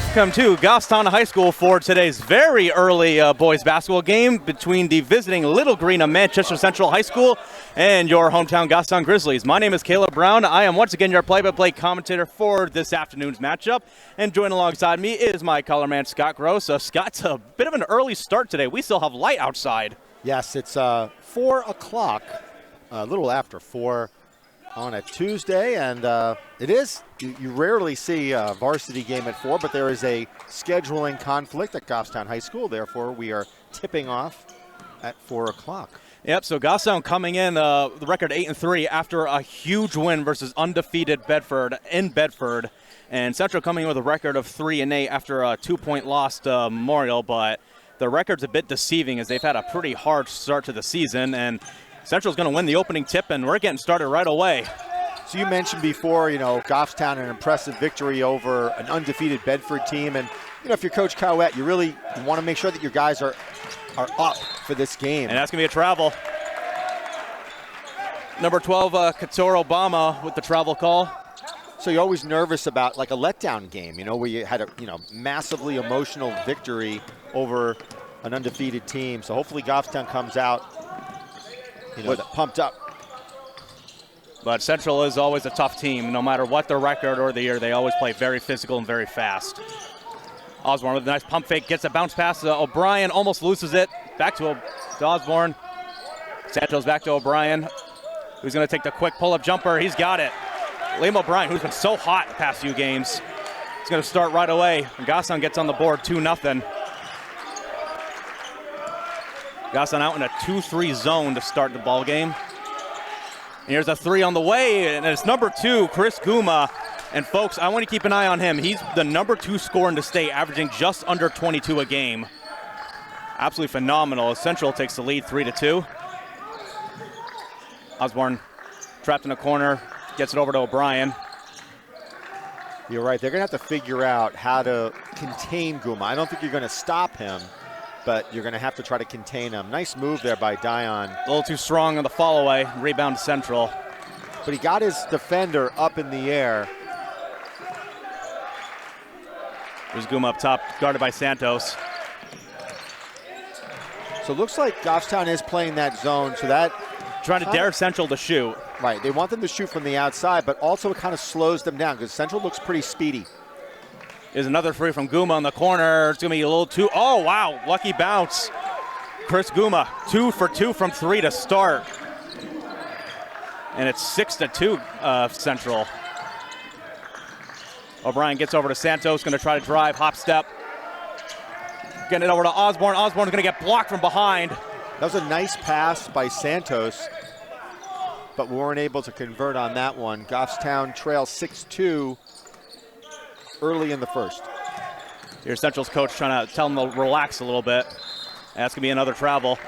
Welcome to Goffstown High School for today's very early boys basketball game between the visiting Little Green of Manchester Central High School and your hometown Goffstown Grizzlies. My name is Caleb Brown. I am once again your play-by-play commentator for this afternoon's matchup. And joining alongside me is my color man, Scott Gross. Scott's a bit of an early start today. We still have light outside. Yes, it's 4 o'clock, a little after 4 on a Tuesday, and it is. You rarely see a varsity game at 4, but there is a scheduling conflict at Goffstown High School. Therefore, we are tipping off at 4 o'clock. Yep, so Goffstown coming in the record 8-3 after a huge win versus undefeated Bedford in Bedford. And Central coming in with a record of 3-8 after a 2-point loss to Memorial, but the record's a bit deceiving as they've had a pretty hard start to the season, and Central's going to win the opening tip, and we're getting started right away. So you mentioned before, Goffstown, an impressive victory over an undefeated Bedford team. And, if you're Coach Cowett, you really want to make sure that your guys are up for this game. And that's going to be a travel. Number 12, Kator Obama with the travel call. So you're always nervous about like a letdown game, where you had a, massively emotional victory over an undefeated team. So hopefully Goffstown comes out, pumped up. But Central is always a tough team. No matter what their record or the year, they always play very physical and very fast. Osborne with a nice pump fake, gets a bounce pass to O'Brien, almost loses it. Back to Osborne. Santos back to O'Brien, who's going to take the quick pull-up jumper. He's got it. Liam O'Brien, who's been so hot the past few games, he's going to start right away. And Goffstown gets on the board 2-0. Goffstown out in a 2-3 zone to start the ball game. Here's a three on the way, and it's number 2, Chris Guma. And folks, I want to keep an eye on him. He's the number 2 scorer in the state, averaging just under 22 a game. Absolutely phenomenal. Central takes the lead 3-2. Osborne trapped in a corner, gets it over to O'Brien. You're right. They're going to have to figure out how to contain Guma. I don't think you're going to stop him, but you're going to have to try to contain him. Nice move there by Dion. A little too strong on the fall away. Rebound to Central. But he got his defender up in the air. There's Guma up top, guarded by Santos. So it looks like Goffstown is playing that zone, so that trying to dare Central to shoot. Right, they want them to shoot from the outside, but also it kind of slows them down because Central looks pretty speedy. There's another free from Guma in the corner. It's going to be a little too, oh wow, lucky bounce. Chris Guma, 2 for 2 from 3 to start. And it's 6-2 Central. O'Brien gets over to Santos, going to try to drive, hop step. Getting it over to Osborne. Osborne's going to get blocked from behind. That was a nice pass by Santos, but we weren't able to convert on that one. Goffstown trails 6-2 early in the first. Here's Central's coach trying to tell them to relax a little bit. That's going to be another travel.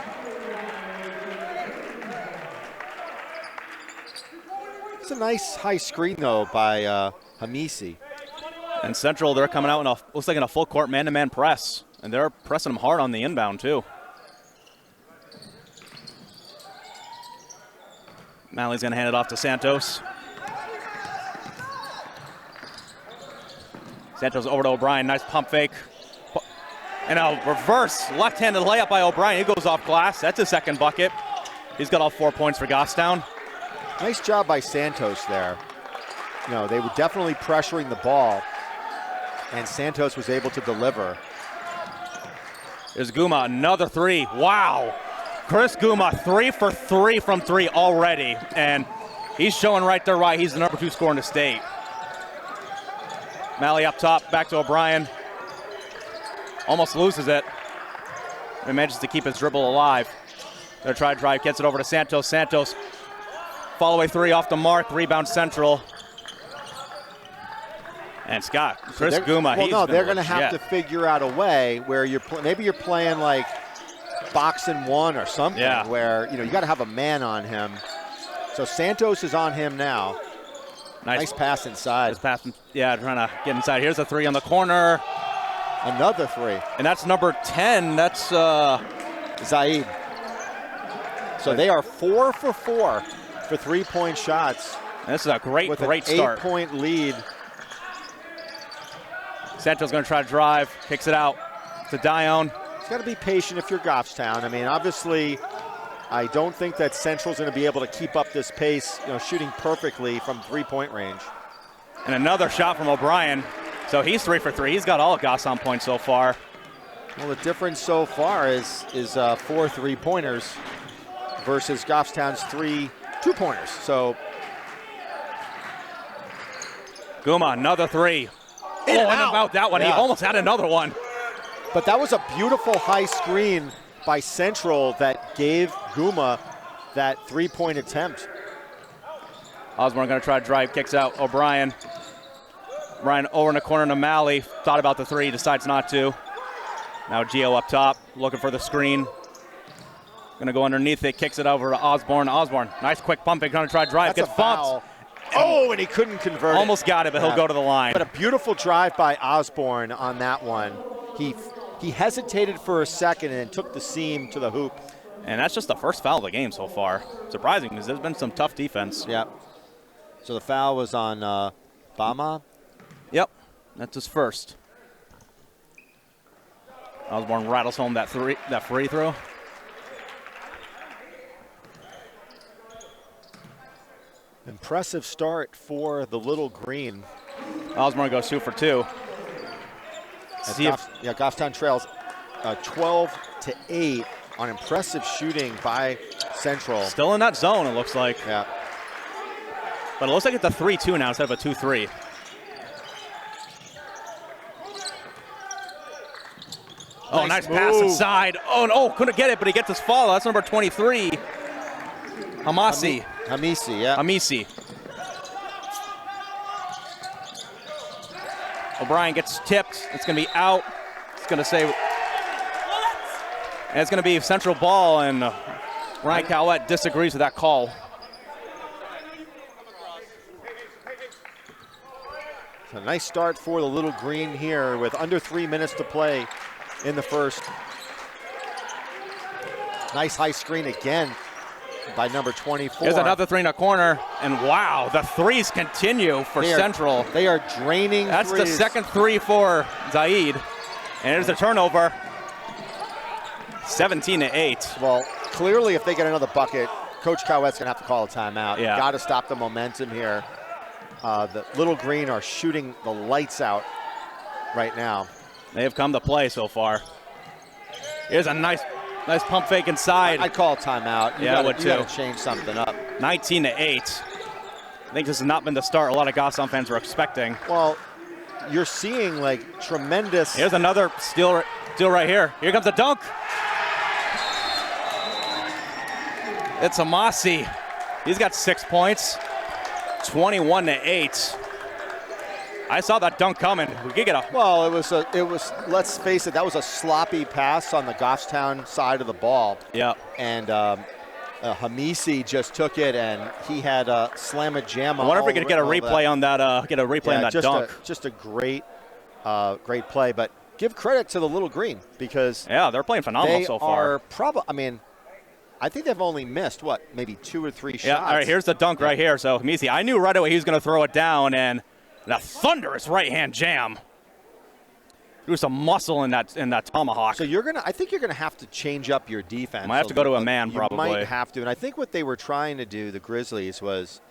It's a nice high screen, though, by Hamisi. And Central, they're coming out in looks like in a full court man-to-man press. And they're pressing them hard on the inbound, too. Malley's going to hand it off to Santos. Santos over to O'Brien. Nice pump fake. And a reverse left-handed layup by O'Brien. He goes off glass. That's his second bucket. He's got all 4 points for Goffstown. Nice job by Santos there. They were definitely pressuring the ball, and Santos was able to deliver. There's Guma, another 3. Wow. Chris Guma, 3 for 3 from 3 already. And he's showing right there why he's the number 2 scorer in the state. Malley up top, back to O'Brien. Almost loses it. He manages to keep his dribble alive. They're trying to drive, gets it over to Santos. Santos, follow-away 3 off the mark, rebound Central. And Scott, Chris Guma, well, no, they're going to have to figure out a way where maybe you're playing like box and 1 or something, where you got to have a man on him. So Santos is on him now. Nice pass inside. Nice pass, trying to get inside. Here's a 3 on the corner. Another 3. And that's number 10. That's Zaid. So they are 4 for 4 for 3-point shots. And this is a great with an start. 8-point lead. Central's going to try to drive, kicks it out to Dione. It's got to be patient if you're Goffstown. I mean, obviously, I don't think that Central's going to be able to keep up this pace, shooting perfectly from three-point range. And another shot from O'Brien. So he's 3 for 3. He's got all of Goffstown points so far. Well, the difference so far is 4 3-pointers versus Goffstown's 3 2-pointers. So Guma, another 3. And about that one. Yeah. He almost had another one. But that was a beautiful high screen by Central that gave Guma that 3-point attempt. Osborne going to try to drive, kicks out O'Brien. Ryan over in the corner to Malley. Thought about the 3, decides not to. Now Gio up top, looking for the screen. Going to go underneath it, kicks it over to Osborne. Osborne, nice quick pump, going to try to drive, That's gets a foul. bumped. And he couldn't convert Almost got it, but he'll go to the line. But a beautiful drive by Osborne on that one. He hesitated for a second and then took the seam to the hoop. And that's just the first foul of the game so far. Surprising, because there's been some tough defense. Yep. So the foul was on Bama. Yep, that's his first. Osborne rattles home that free throw. Impressive start for the Little Green. Osborne goes 2 for 2. Goffstown trails 12-8 on impressive shooting by Central. Still in that zone, it looks like. Yeah. But it looks like it's a 3-2 now instead of a 2-3. Oh, nice pass inside. Oh, no, couldn't get it, but he gets his follow. That's number 23. Hamisi. Yeah. Hamisi. O'Brien gets tipped. It's going to be out. It's going to say, and it's going to be Central ball, and Ryan Cowett disagrees with that call. A nice start for the Little Green here with under 3 minutes to play in the first. Nice high screen again by number 24. There's another 3 in the corner, and wow, the threes continue for Central. They are draining That's threes. the second 3 for Zaid, and there's a turnover. 17-8. Well, clearly if they get another bucket, Coach Cowett's going to have to call a timeout. Yeah. Got to stop the momentum here. The Little Green are shooting the lights out right now. They have come to play so far. Here's a nice pump fake inside. I'd call a timeout. You I would too. got to change something up. 19-8. I think this has not been the start a lot of Goffstown fans were expecting. Well, you're seeing like tremendous. Here's another steal right here. Here comes a dunk. It's Amasi. He's got 6 points. 21-8. I saw that dunk coming. We could get a. Well, it was. Let's face it. That was a sloppy pass on the Goffstown side of the ball. Yeah. And Hamisi just took it, and he had a slam a jam. I wonder if we could get a replay on that. On that dunk. Just a great play. But give credit to the Little Green because they're playing phenomenal so far. I think they've only missed maybe 2 or 3 shots. Yeah. All right. Here's the dunk right here. So Hamisi, I knew right away he was going to throw it down, and the thunderous right-hand jam. Threw some muscle in that tomahawk. So I think you're gonna have to change up your defense. Might have to go to a man, probably. You might have to, and I think what they were trying to do, the Grizzlies, was,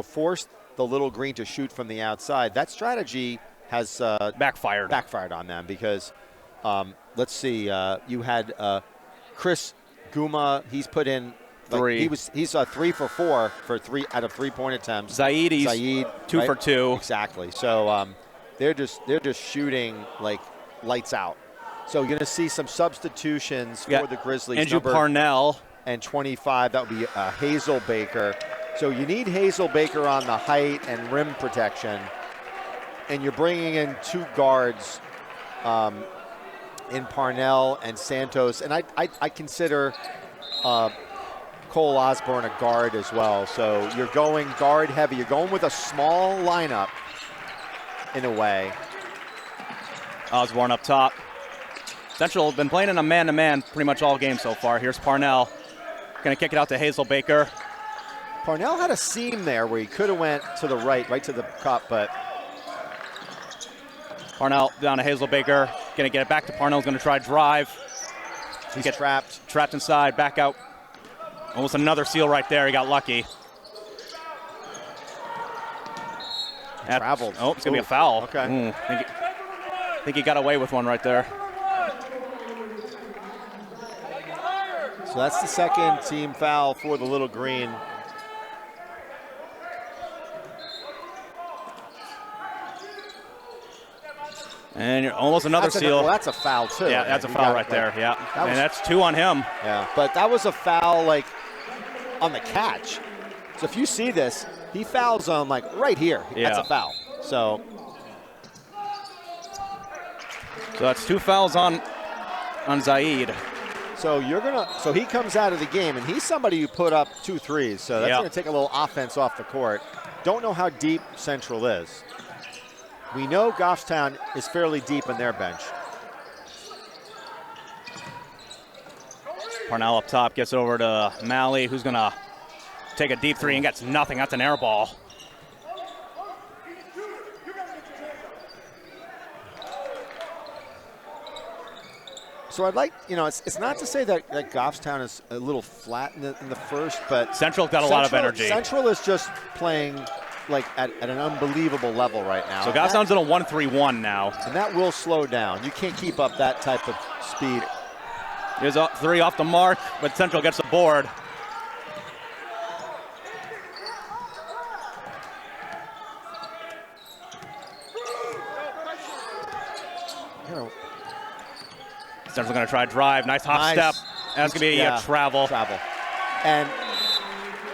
force the Little Green to shoot from the outside. That strategy has backfired on them because, let's see, you had Chris Guma. He's put in 3. He's 3 for 4 for 3 out of 3-point attempts. Zaid 2 for 2. Exactly. So they're just shooting like lights out. So you're going to see some substitutions for the Grizzlies. Andrew Parnell and 25. That would be Hazel Baker. So you need Hazel Baker on the height and rim protection, and you're bringing in 2 guards in Parnell and Santos, and I consider Cole Osborne a guard as well. So you're going guard heavy. You're going with a small lineup in a way. Osborne up top. Central have been playing in a man-to-man pretty much all game so far. Here's Parnell. Going to kick it out to Hazel Baker. Parnell had a seam there where he could have went to the right to the cup, but Parnell down to Hazelbaker. Gonna get it back to Parnell's gonna try drive. He's trapped. Trapped inside, back out. Almost another seal right there. He got lucky. Traveled. Oh, it's gonna be a foul. Okay. I think he got away with one right there. So that's the second team foul for the Little Green. And you're almost another seal. Well, that's a foul too. Yeah, that's a foul right there. Yeah, and that's 2 on him. Yeah, but that was a foul like on the catch. So if you see this, he fouls on like right here. Yeah. That's a foul. So that's 2 fouls on Zaid. So so he comes out of the game, and he's somebody who put up 2 threes. So that's going to take a little offense off the court. Don't know how deep Central is. We know Goffstown is fairly deep in their bench. Parnell up top gets over to Malley, who's going to take a deep 3 and gets nothing. That's an air ball. So I'd like, it's not to say that Goffstown is a little flat in the first, but Central's got a lot of energy. Central is just playing like at an unbelievable level right now. So Goffstown's in a 1-3-1 now. And that will slow down. You can't keep up that type of speed. Here's a 3 off the mark, but Central gets the board. Central's going to try drive. Nice hop step. That's going to be a travel. And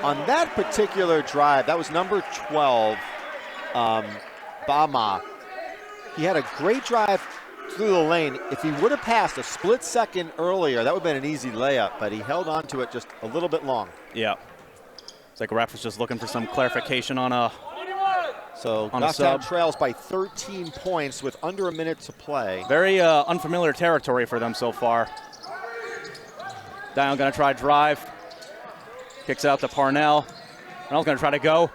on that particular drive, that was number 12, Bama. He had a great drive through the lane. If he would have passed a split second earlier, that would have been an easy layup, but he held on to it just a little bit long. Yeah. It's like ref was just looking for some clarification on a So Goffstown trails by 13 points with under a minute to play. Very unfamiliar territory for them so far. Dion going to try drive. Kicks out to Parnell. Parnell's going to try to go.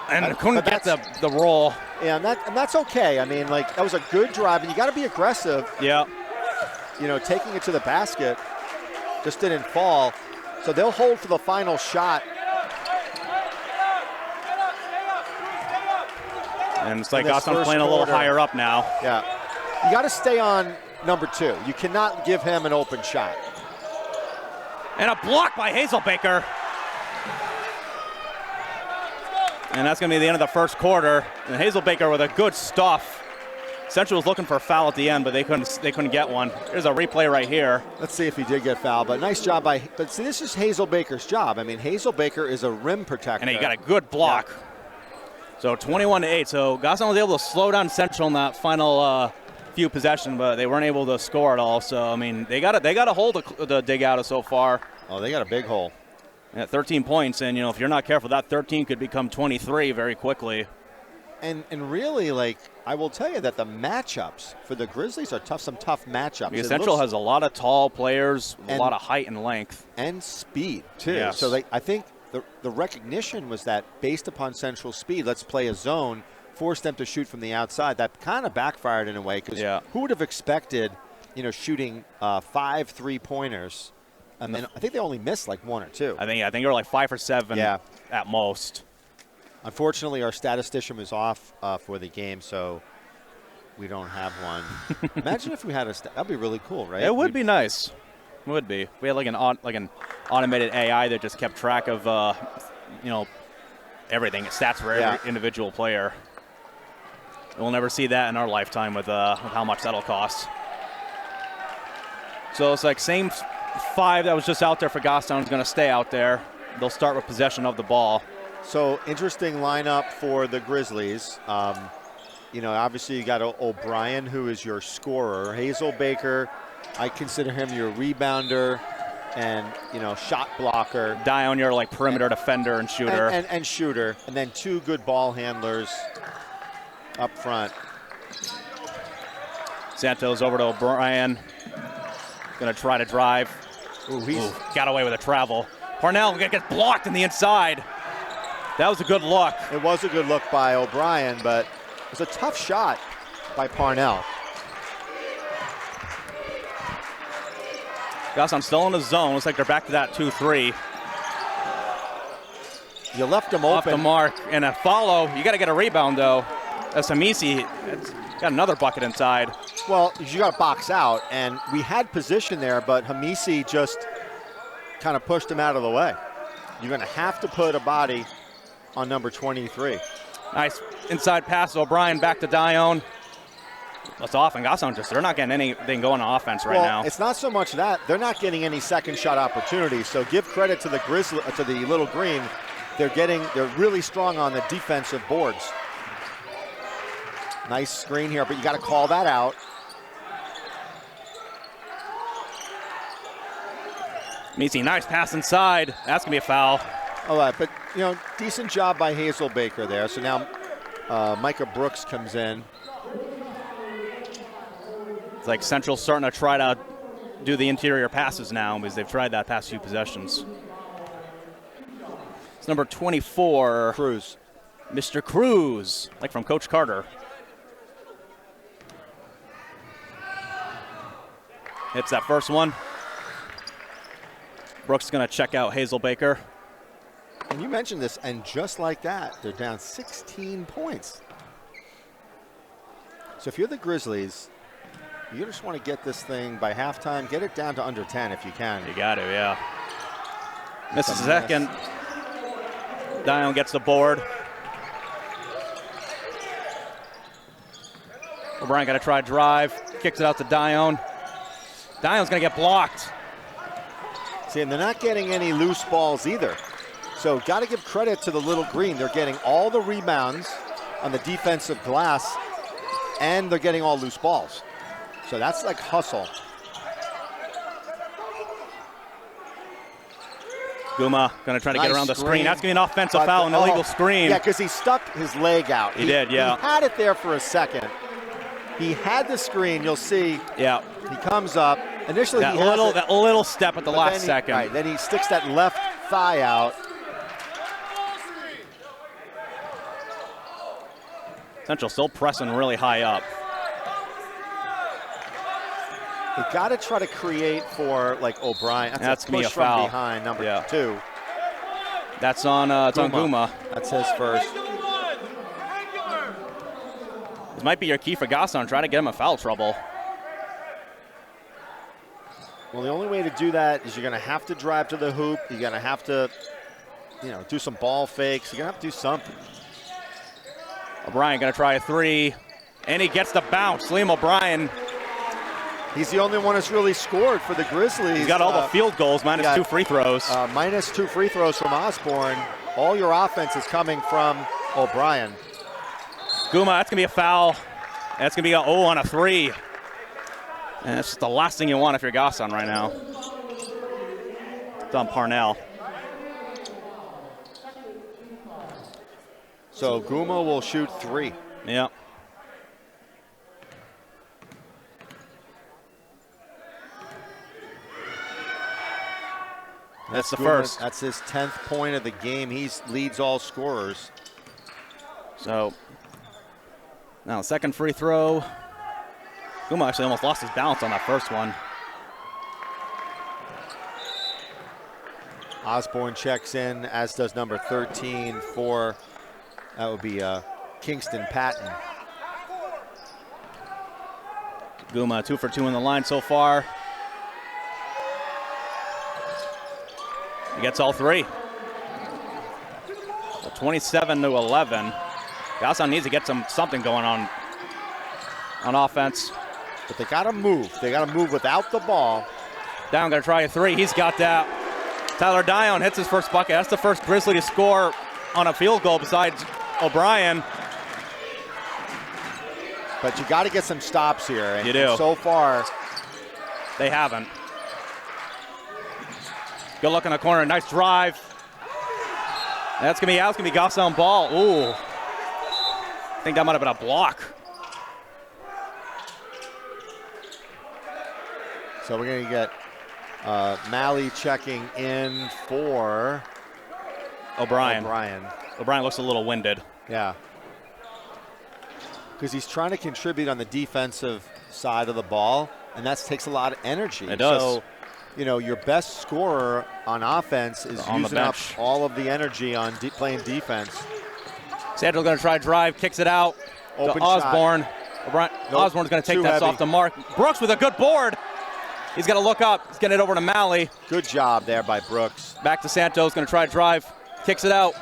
And couldn't get the roll. Yeah, and that's okay. I mean, like, that was a good drive, and you got to be aggressive. Yeah. Taking it to the basket just didn't fall. So they'll hold for the final shot. And it's like Goffstown's playing a little higher up now. Yeah. You got to stay on number 2. You cannot give him an open shot. And a block by Hazelbaker. And that's going to be the end of the first quarter. And Hazelbaker with a good stuff. Central was looking for a foul at the end, but they couldn't get one. There's a replay right here. Let's see if he did get fouled, but nice job but see, this is Hazelbaker's job. I mean, Hazelbaker is a rim protector. And he got a good block. Yeah. So 21-8. So Goffstown was able to slow down Central in that final few possessions, but they weren't able to score at all. So I mean, they got a hold to dig out of so far. Oh, they got a big hole. At 13 points, and if you're not careful, that 13 could become 23 very quickly. And really, like, I will tell you that the matchups for the Grizzlies are tough. Some tough matchups. Because Central has a lot of tall players, a lot of height and length, and speed too. Yes. So I think the recognition was that based upon Central speed, let's play a zone, force them to shoot from the outside. That kind of backfired in a way because who would have expected, shooting 5 3-pointers? And I think they only missed like 1 or 2. I think they were like 5 or 7 at most. Unfortunately, our statistician was off for the game, so we don't have one. Imagine if we had that'd be really cool, right? It would be nice. It would be. We had like an automated AI that just kept track of everything, stats for every individual player. We'll never see that in our lifetime with how much that'll cost. So it's like same 5 that was just out there for Goffstown is going to stay out there. They'll start with possession of the ball. So interesting lineup for the Grizzlies. Obviously you got O'Brien, who is your scorer. Hazelbaker, I consider him your rebounder and shot blocker. Dion, your like perimeter defender and shooter. And shooter, and then 2 good ball handlers up front. Santos over to O'Brien. Going to try to drive. Ooh, got away with a travel. Parnell gets blocked in the inside. That was a good look. It was a good look by O'Brien, but it was a tough shot. by Parnell. Gotham still in the zone. Looks like they're back to that 2-3. You left them Off the open. mark. And a follow. You got to get a rebound, though. That's Hamisi. Got another bucket inside. Well, you got to box out, and we had position there, but Hamisi just kind of pushed him out of the way. You're going to have to put a body on number 23. Nice inside pass. O'Brien back to Dione. That's off, and Gotham they're not getting anything going on offense right now. It's not so much that. They're not getting any second shot opportunities, so give credit to the Little Green. They're really strong on the defensive boards. Nice screen here, but you got to call that out. Misi, nice pass inside. That's going to be a foul. All right, but, decent job by Hazel Baker there. So now Micah Brooks comes in. It's like Central's starting to try to do the interior passes now because they've tried that past few possessions. It's number 24. Cruz. Mr. Cruz, like from Coach Carter. Hits that first one. Brooks is going to check out Hazel Baker. And you mentioned this, and just like that, they're down 16 points. So if you're the Grizzlies, you just want to get this thing by halftime, get it down to under 10 if you can. You got to, yeah. Misses second. Dione gets the board. O'Brien got to try drive. Kicks it out to Dione. Dion's going to get blocked. See, and they're not getting any loose balls either. So got to give credit to the Little Green. They're getting all the rebounds on the defensive glass, and they're getting all loose balls. So that's like hustle. Guma going to try to get around the screen. screen. That's going to be an offensive foul, an illegal screen. Yeah, because he stuck his leg out. He did, yeah. He had it there for a second. He had the screen. You'll see. Yeah. He comes up. Initially, that little step at the last second. Right, then he sticks that left thigh out. Central still pressing really high up. They got to try to create for like O'Brien. That's a going to be push a foul. from behind, number 2. That's on Guma. That's his first. This might be your key for Gotham. Try to get him in foul trouble. Well, the only way to do that is you're going to have to drive to the hoop. You're going to have to, do some ball fakes. You're going to have to do something. O'Brien going to try a three, and he gets the bounce. Liam O'Brien. He's the only one that's really scored for the Grizzlies. He's got all the field goals, minus 2 free throws. Minus 2 free throws from Osborne. All your offense is coming from O'Brien. Guma, that's going to be a foul. That's going to be on a three. And that's just the last thing you want if you're Gotham right now. It's on Parnell. So Guma will shoot 3. Yeah. That's the first. That's his 10th point of the game. He leads all scorers. So now second free throw. Guma actually almost lost his balance on that first one. Osborne checks in, as does number 13 for, that would be Kingston Patton. Guma 2 for 2 in the line so far. He gets all 3. So 27-11. Gotham needs to get something going on offense. But they got to move. They got to move without the ball. Dione going to try a 3. He's got that. Tyler Dione hits his first bucket. That's the first Grizzly to score on a field goal besides O'Brien. But you got to get some stops here. And, you do. And so far, they haven't. Good look in the corner. Nice drive. That's going to be out. It's going to be Gotham ball. Ooh. I think that might have been a block. So we're going to get Malley checking in for O'Brien. O'Brien. O'Brien looks a little winded. Yeah. because he's trying to contribute on the defensive side of the ball, and that takes a lot of energy. It does. So, your best scorer on offense is on the using up bench. all of the energy on playing defense. Sanders going to try drive, kicks it out Open to Osborne. Nope, Osborne's going to take too that heavy. off the mark. Brooks with a good board. He's going to look up. He's getting it over to Malley. Good job there by Brooks. Back to Santos, going to try drive. Kicks it out.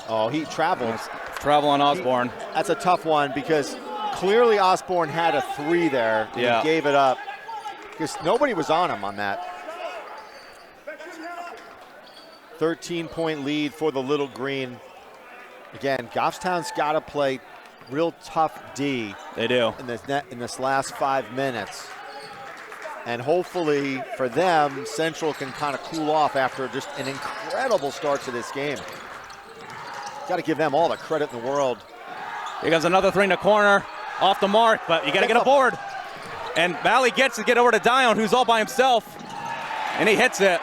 Oh, he traveled. Travel on Osborne. That's a tough one because clearly Osborne had a 3 there. And Yeah. He gave it up because nobody was on him on that. 13-point lead for the Little Green. Again, Goffstown's got to play real tough D They do. in this last 5 minutes. And hopefully for them, Central can kind of cool off after just an incredible start to this game. Got to give them all the credit in the world. Here comes another 3 in the corner. Off the mark, but you got to get a board. And Malley gets to get over to Dion, who's all by himself. And he hits it.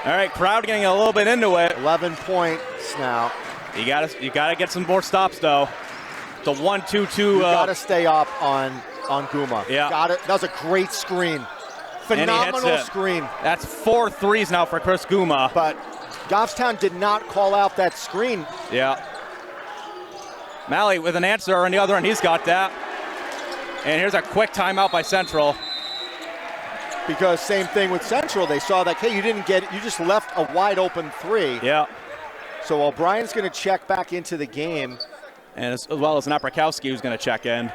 All right, crowd getting a little bit into it. 11 points now. You gotta get some more stops though. The 1-2-2. You got to stay up on Guma. Yeah. That was a great screen. And he hits Phenomenal it. screen. That's 4 threes now for Chris Guma. But Goffstown did not call out that screen. Yeah. Malley with an answer on the other end. He's got that. And here's a quick timeout by Central. Because same thing with Central. They saw that, hey, you didn't get it. You just left a wide open 3. Yeah. So O'Brien's going to check back into the game. And as well as Naprakowski, who's going to check in.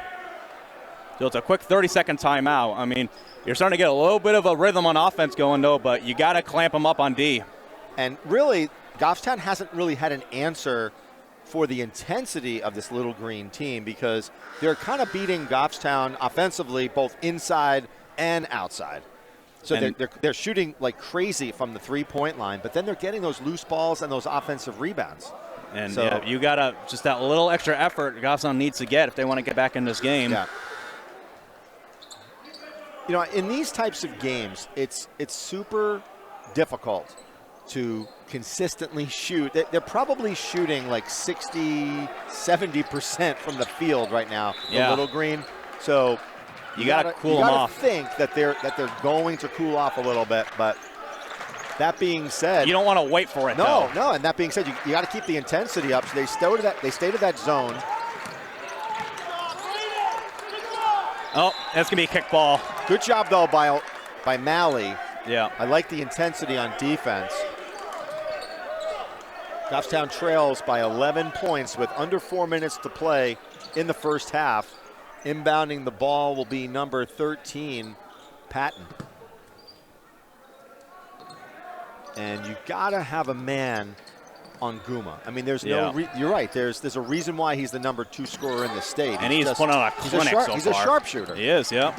So it's a quick 30-second timeout. I mean, you're starting to get a little bit of a rhythm on offense going, though, but you got to clamp them up on D. And really, Goffstown hasn't really had an answer for the intensity of this Little Green team because they're kind of beating Goffstown offensively both inside and outside. So they're shooting like crazy from the 3-point line, but then they're getting those loose balls and those offensive rebounds. And so, yeah, you got to just that little extra effort Goffstown needs to get if they want to get back in this game. Yeah. In these types of games, it's super difficult to consistently shoot. They're probably shooting like 60, 70% from the field right now, the Little Green. So you got to cool them off. Think that they're going to cool off a little bit, but that being said, you don't want to wait for it. No. And that being said, you got to keep the intensity up. So they stay to that zone. Oh, that's gonna be a kick ball. Good job though by Malley. Yeah. I like the intensity on defense. Goffstown trails by 11 points with under 4 minutes to play in the first half. Inbounding the ball will be number 13, Patton. And you gotta have a man on Guma. I mean, there's you're right. There's a reason why he's the number 2 scorer in the state. And he's put on a clinic so far. He's a sharpshooter. He is, yeah.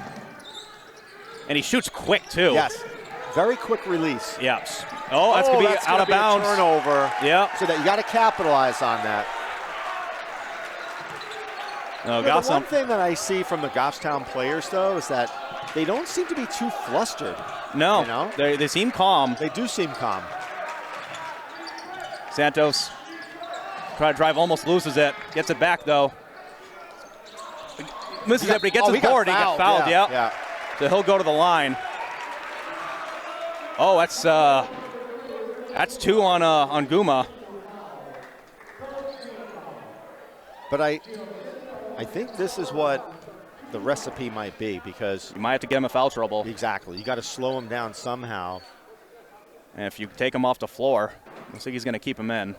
And he shoots quick too. Yes. Very quick release. Yes. Oh, that's gonna be out of bounds. A turnover. Yeah. So that you got to capitalize on that. No, the one thing that I see from the Goffstown players, though, is that they don't seem to be too flustered. No, they seem calm. They do seem calm. Santos try to drive, almost loses it. Gets it back, though. Misses it, but he gets his board. He gets fouled, yeah. So he'll go to the line. Oh, that's 2 on Guma. But I think this is what the recipe might be, because you might have to get him in foul trouble. Exactly. You got to slow him down somehow. And if you take him off the floor, looks like he's going to keep him in.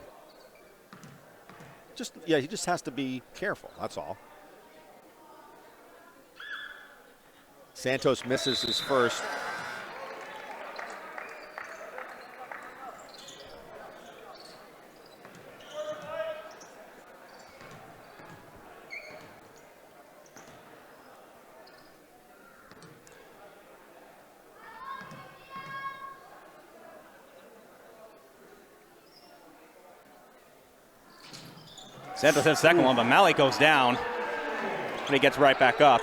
He just has to be careful. That's all. Santos misses his first. Santos hit the second one, but Malley goes down. And he gets right back up.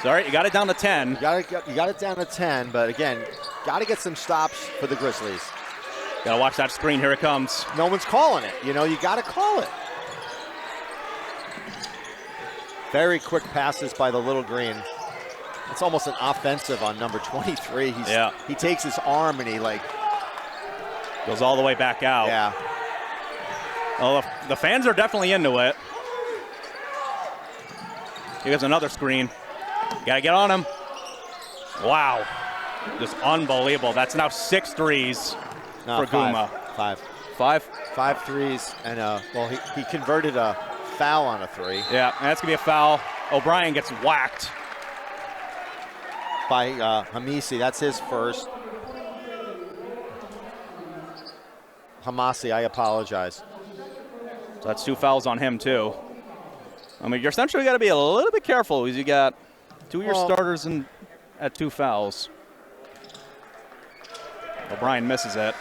Sorry, you got it down to 10. You got it down to 10, but again, got to get some stops for the Grizzlies. Got to watch that screen. Here it comes. No one's calling it. You got to call it. Very quick passes by the little green. It's almost an offensive on number 23. He takes his arm and he goes all the way back out. Yeah. Well, the fans are definitely into it. Here's another screen. Got to get on him. Wow. Just unbelievable. That's now 6 threes for Guma. Five threes. And, he converted a foul on a 3. Yeah, and that's going to be a foul. O'Brien gets whacked. By Hamisi. That's his first. Hamasi, I apologize. So that's 2 fouls on him, too. I mean, you're essentially got to be a little bit careful because you got 2 of your starters at 2 fouls. O'Brien misses it.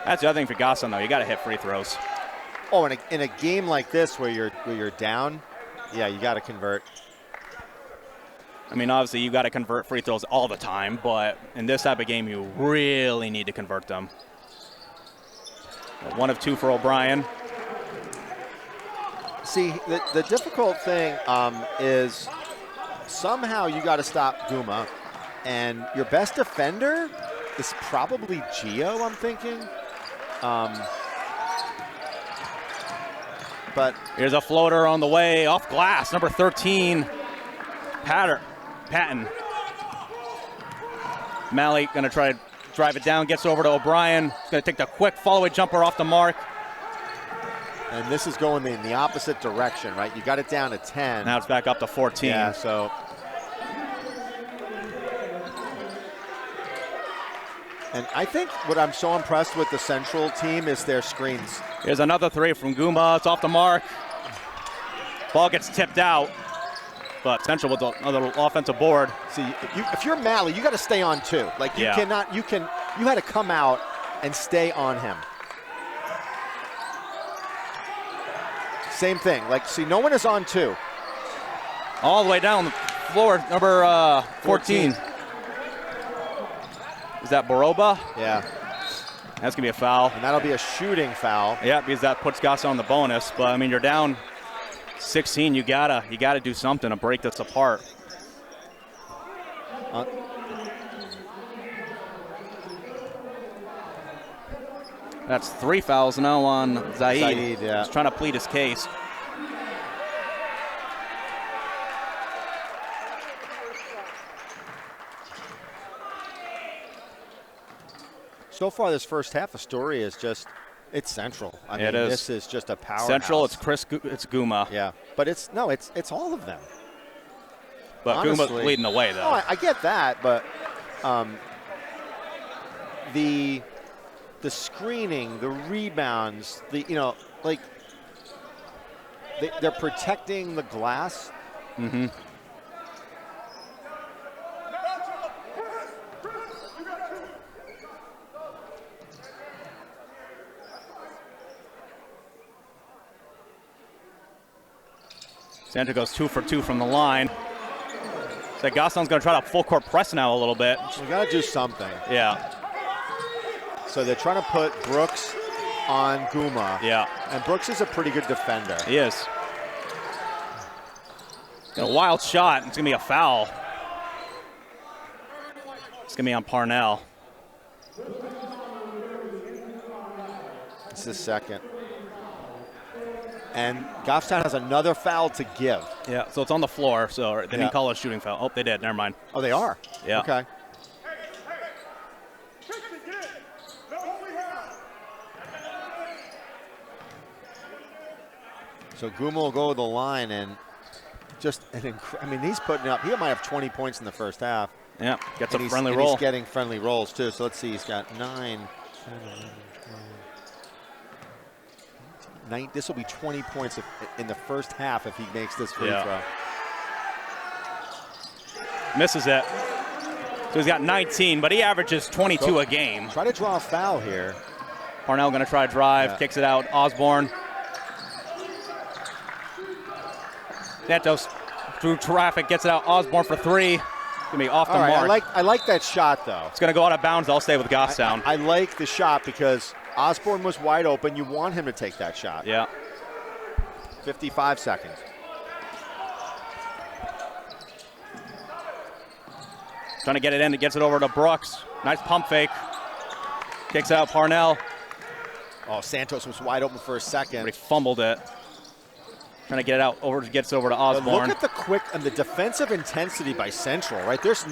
That's the other thing for Gaston, though. You got to hit free throws. Oh, in a game like this where you're down, yeah, you got to convert. I mean, obviously, you got to convert free throws all the time, but in this type of game, you really need to convert them. 1 of 2 for O'Brien. See, the difficult thing is somehow you got to stop Guma, and your best defender is probably Gio, I'm thinking. But here's a floater on the way off glass, number 13, Patton. Malley going to try to drive it down, gets over to O'Brien. He's going to take the quick follow-away jumper off the mark. And this is going in the opposite direction, right? You got it down to 10. Now it's back up to 14. Yeah, so. And I think what I'm so impressed with the Central team is their screens. Here's another 3 from Guma. It's off the mark. Ball gets tipped out. But Central with another offensive board. See, if you're Malley, you got to stay on 2. Like you cannot, you had to come out and stay on him. Same thing. Like, see, no one is on 2. All the way down the floor, number 14. Is that Boroba? Yeah. That's going to be a foul. And that'll be a shooting foul. Yeah, because that puts Gaston on the bonus. But, I mean, you're down 16. You gotta do something to break this apart. That's 3 fouls now on Zaid. Yeah. He's trying to plead his case. So far this first half, the story is just, it's Central. I mean, this is just a powerhouse. Central, it's Guma. Yeah, but it's all of them. But honestly, Guma's leading the way, though. Oh, I get that, but the screening, the rebounds, they're protecting the glass. Mm-hmm. Santa goes 2 for 2 from the line. So Gaston's going to try to full court press now a little bit. We got to do something. Yeah. So they're trying to put Brooks on Guma. Yeah. And Brooks is a pretty good defender. He is. Got a wild shot. It's going to be a foul. It's going to be on Parnell. It's the second. And Goffstown has another foul to give. Yeah, so it's on the floor, so they didn't call it a shooting foul. Oh, they did. Never mind. Oh, they are? Yeah. Okay. So Guma will go to the line and just he's putting up, he might have 20 points in the first half. Yeah, gets a friendly roll. He's getting friendly rolls too. So let's see, he's got 9, 10, 11, 12. This will be 20 points in the first half if he makes this free throw. Misses it. So he's got 19, but he averages 22 a game. Try to draw a foul here. Parnell going to try to drive, kicks it out. Osborne. Santos through traffic, gets it out. Osborne for 3. Going to be off the mark. I like that shot, though. It's going to go out of bounds. I'll stay with Goffstown. I like the shot because Osborne was wide open. You want him to take that shot. Yeah. 55 seconds. Trying to get it in. It gets it over to Brooks. Nice pump fake. Kicks out Parnell. Oh, Santos was wide open for a second. But he fumbled it. Trying to get it out. Gets it over to But Osborne. look at the quick and the defensive intensity by Central, right? There's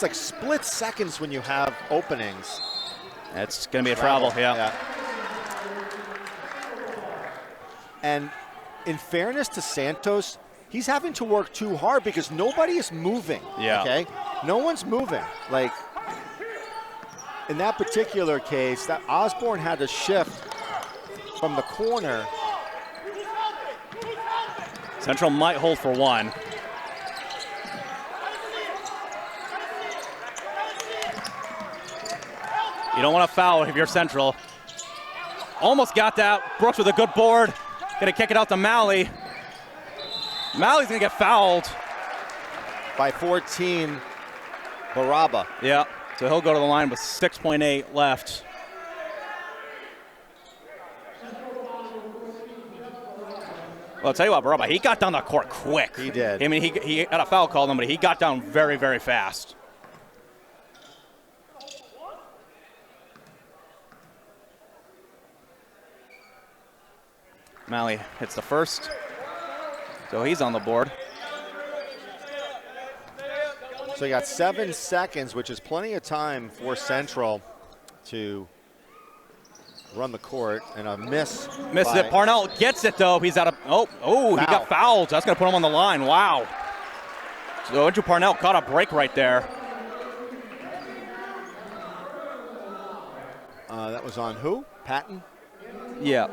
like split seconds when you have openings. It's going to be a travel, yeah. And in fairness to Santos, he's having to work too hard because nobody is moving. Yeah. Okay? No one's moving. Like, in that particular case, that Osborne had to shift from the corner. Central might hold for one. You don't want to foul if you're Central. Almost got that. Brooks with a good board. Gonna kick it out to Malley. Malley's gonna get fouled. By 14, Baraba. Yeah, so he'll go to the line with 6.8 left. Well, I'll tell you what, Baraba, he got down the court quick. He did. I mean, he had a foul called on him, but he got down very, very fast. Malley hits the first, so he's on the board. So you got 7 seconds, which is plenty of time for Central to run the court, and a miss. Misses it. Parnell gets it, though. He's out of, he got fouled. That's going to put him on the line. Wow. So Andrew Parnell caught a break right there. That was on who? Patton? Yeah.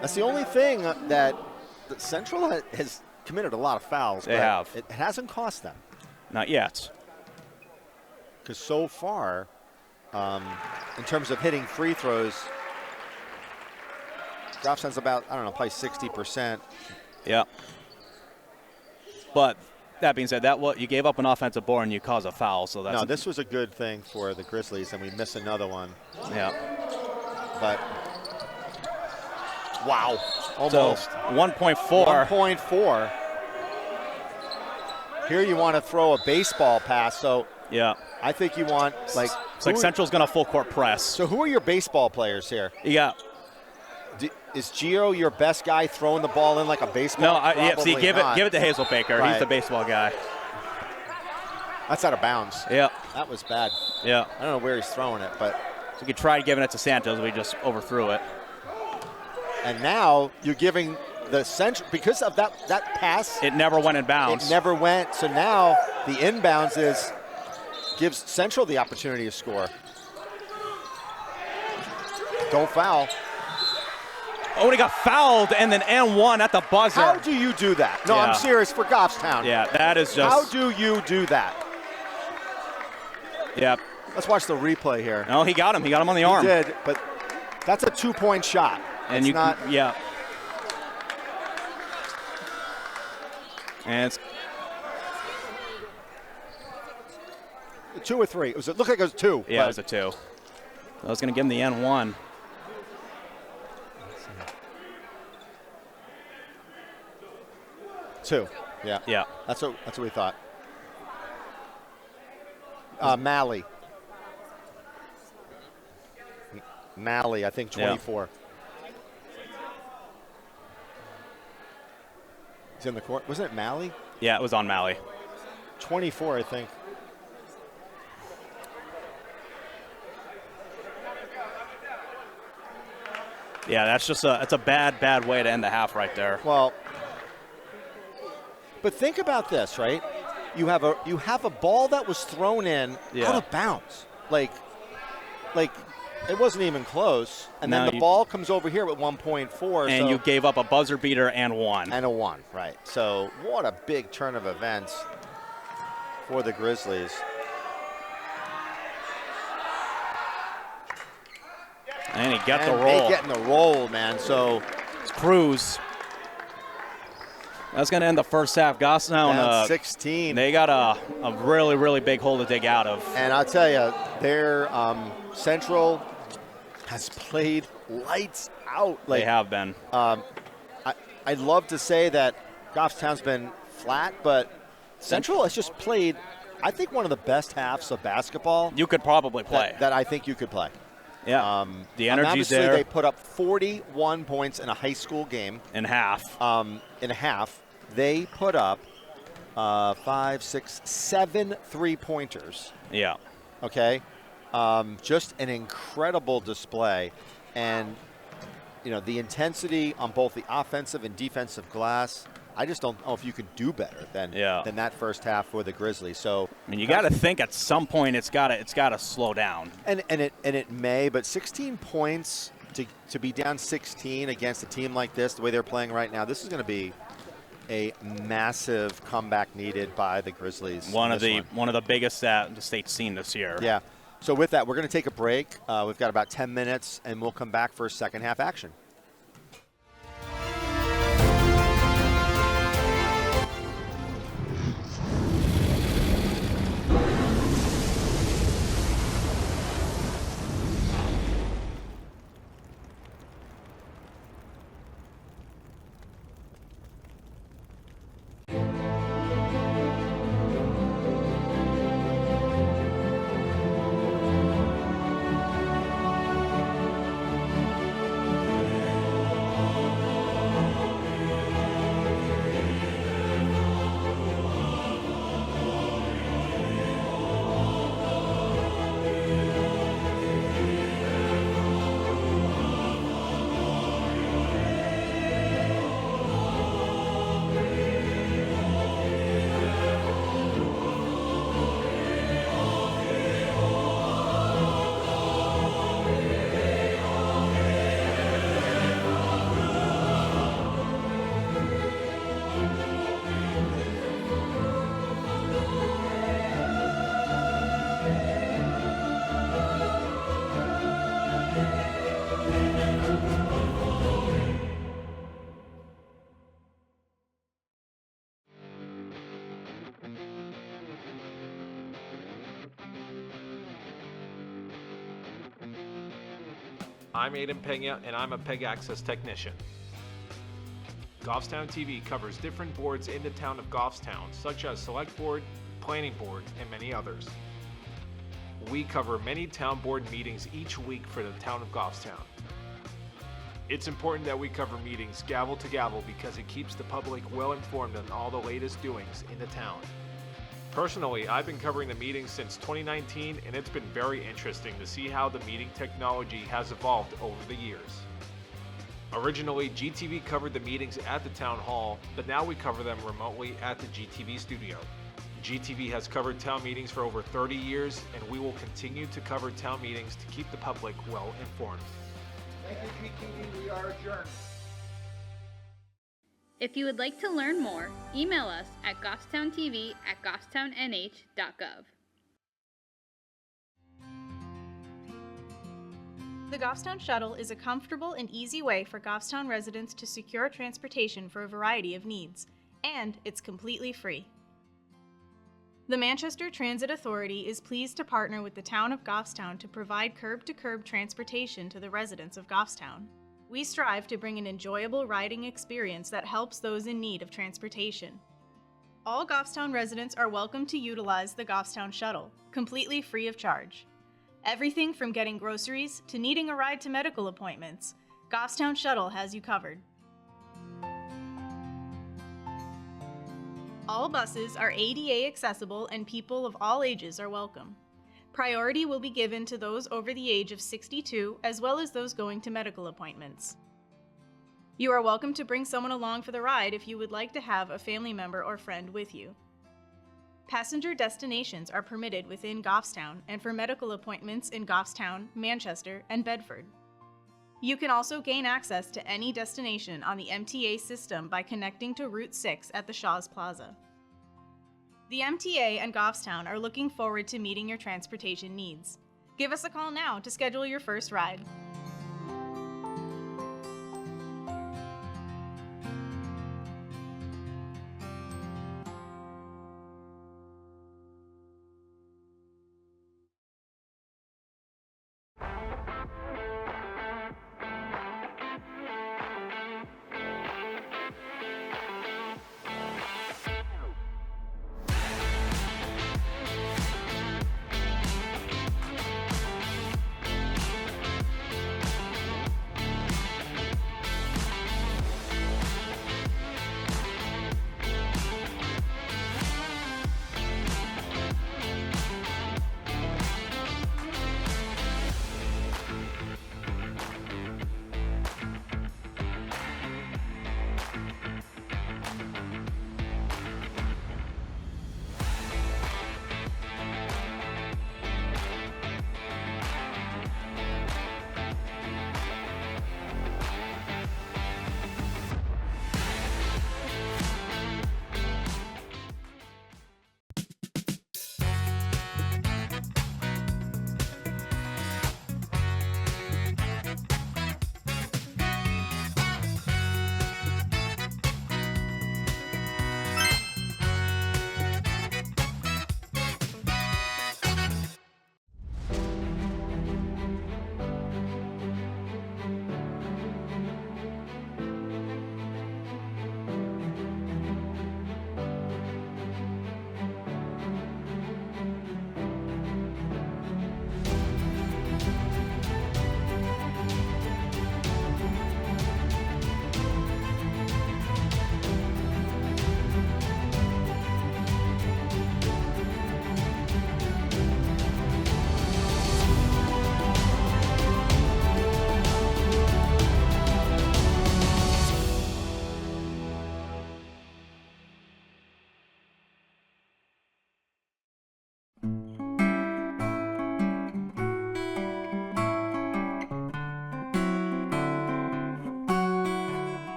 That's the only thing that Central has committed a lot of fouls. They have. It hasn't cost them. Not yet. Because so far, in terms of hitting free throws, Goffstown's about, I don't know, probably 60%. Yeah. But that being said, you gave up an offensive board and you caused a foul. So that's No, this was a good thing for the Grizzlies, and we missed another one. Yeah. But wow, almost. So 1.4. 1.4. Here you want to throw a baseball pass, so yeah. I think you want like. It's like Central's going to full court press. So who are your baseball players here? Yeah. Is Gio your best guy throwing the ball in like a baseball? No, see, give it to Hazel Baker. Right. He's the baseball guy. That's out of bounds. Yeah. That was bad. Yeah. I don't know where he's throwing it, but. So we tried giving it to Santos, we just overthrew it. And now you're giving the Central, because of that pass. It never went in bounds. It never went. So now the inbounds gives Central the opportunity to score. Don't foul. Oh, he got fouled and then N1 at the buzzer. How do you do that? No, Yeah. I'm serious, for Goffstown. Yeah, that is just. How do you do that? Yeah. Let's watch the replay here. No, he got him. He got him on the arm. He did, but that's a 2-point shot. And it's not. Yeah. And it's 2 or 3. It looked like it was 2. Yeah, it was a 2. I was going to give him the N1. Two. Yeah. Yeah. That's what we thought. Malley. Malley, I think 24. Yeah. He's in the court. Wasn't it Malley? Yeah, it was on Malley. 24, I think. Yeah, that's just it's a bad way to end the half right there. Well, but think about this, right? You have a ball that was thrown in out of bounds. Like it wasn't even close. And then the ball comes over here with 1.4. And you gave up a buzzer beater and 1. And a 1, right. So what a big turn of events for the Grizzlies. And he got the roll. They getting the roll, man. So it's Cruz. That's going to end the first half. Goffstown down 16. They got a really, really big hole to dig out of. And I'll tell you, their Central has played lights out. They have been. I'd love to say that Goffstown's been flat, but Central has just played, I think, one of the best halves of basketball You could probably play. that I think you could play. Yeah. The energy's obviously there. They put up 41 points in a high school game. In half. In a half, they put up 5, 6, 7 3-pointers. Yeah. Okay, just an incredible display, and the intensity on both the offensive and defensive glass. I just don't know if you could do better than that first half for the Grizzlies. So I mean, you got to think at some point it's got to slow down. And it may, but 16 points to be down 16 against a team like this, the way they're playing right now, this is going to be a massive comeback needed by the Grizzlies. One of the biggest that the state's seen this year. Yeah. So with that, we're going to take a break. We've got about 10 minutes, and we'll come back for second half action. I'm Aiden Pena, and I'm a PEG Access technician. Goffstown TV covers different boards in the town of Goffstown, such as Select Board, Planning Board, and many others. We cover many town board meetings each week for the town of Goffstown. It's important that we cover meetings gavel to gavel because it keeps the public well informed on all the latest doings in the town. Personally, I've been covering the meetings since 2019, and it's been very interesting to see how the meeting technology has evolved over the years. Originally, GTV covered the meetings at the town hall, but now we cover them remotely at the GTV studio. GTV has covered town meetings for over 30 years, and we will continue to cover town meetings to keep the public well informed. Thank you, GTV. We are adjourned. If you would like to learn more, email us at goffstowntv@goffstownnh.gov. The Goffstown Shuttle is a comfortable and easy way for Goffstown residents to secure transportation for a variety of needs, and it's completely free. The Manchester Transit Authority is pleased to partner with the town of Goffstown to provide curb-to-curb transportation to the residents of Goffstown. We strive to bring an enjoyable riding experience that helps those in need of transportation. All Goffstown residents are welcome to utilize the Goffstown Shuttle, completely free of charge. Everything from getting groceries to needing a ride to medical appointments, Goffstown Shuttle has you covered. All buses are ADA accessible and people of all ages are welcome. Priority will be given to those over the age of 62, as well as those going to medical appointments. You are welcome to bring someone along for the ride if you would like to have a family member or friend with you. Passenger destinations are permitted within Goffstown and for medical appointments in Goffstown, Manchester, and Bedford. You can also gain access to any destination on the MTA system by connecting to Route 6 at the Shaw's Plaza. The MTA and Goffstown are looking forward to meeting your transportation needs. Give us a call now to schedule your first ride.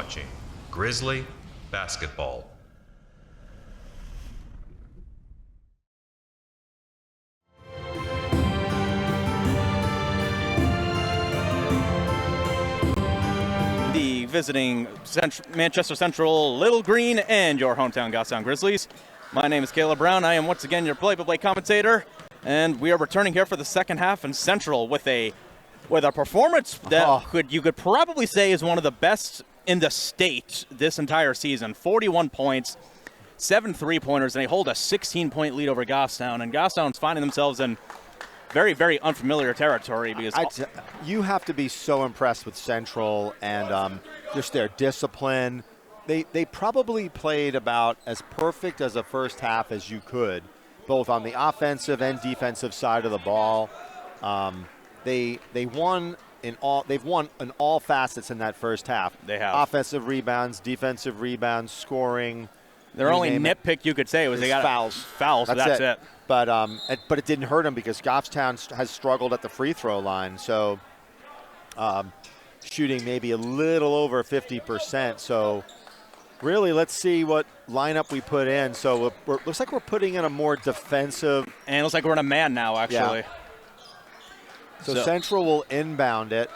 watching Grizzly Basketball. The visiting Manchester Central Little Green and your hometown Goffstown Grizzlies. My name is Caleb Brown. I am once again your play-by-play commentator, and we are returning here for the second half in Central with a performance that you could probably say is one of the best in the state this entire season. 41 points, 7 3-pointers, and they hold a 16-point lead over Goffstown. And Goffstown's finding themselves in very, very unfamiliar territory because you have to be so impressed with Central and just their discipline. They probably played about as perfect as a first half as you could, both on the offensive and defensive side of the ball. They've won in all facets in that first half. They have offensive rebounds, defensive rebounds, scoring. Their only nitpick you could say was they got fouls. That's it. But it didn't hurt them because Goffstown has struggled at the free throw line. So shooting maybe a little over 50%. So really, let's see what lineup we put in. So it looks like we're putting in a more defensive. And it looks like we're in a man now, actually. Yeah. So Central will inbound it,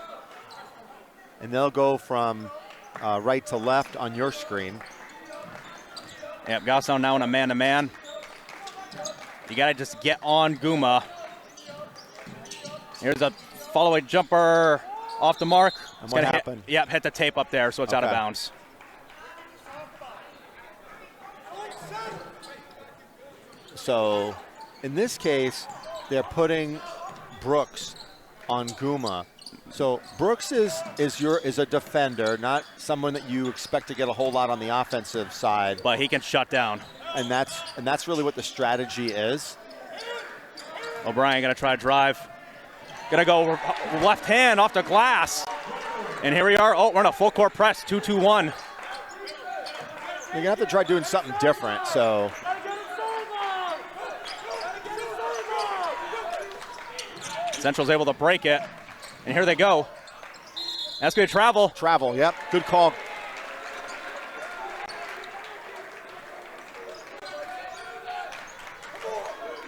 and they'll go from right to left on your screen. Yep, Goffstown now in a man-to-man. You got to just get on Guma. Here's a follow-away jumper off the mark. And what happened? Hit the tape up there, so it's out of bounds. So in this case, they're putting Brooks on Guma. So Brooks is a defender, not someone that you expect to get a whole lot on the offensive side. But he can shut down. And that's really what the strategy is. O'Brien gonna try to drive. Gonna go left hand off the glass. And here we are. Oh, we're in a full court press, 2-2-1. You're gonna have to try doing something different. So Central's able to break it. And here they go. That's good travel. Travel, yep. Good call.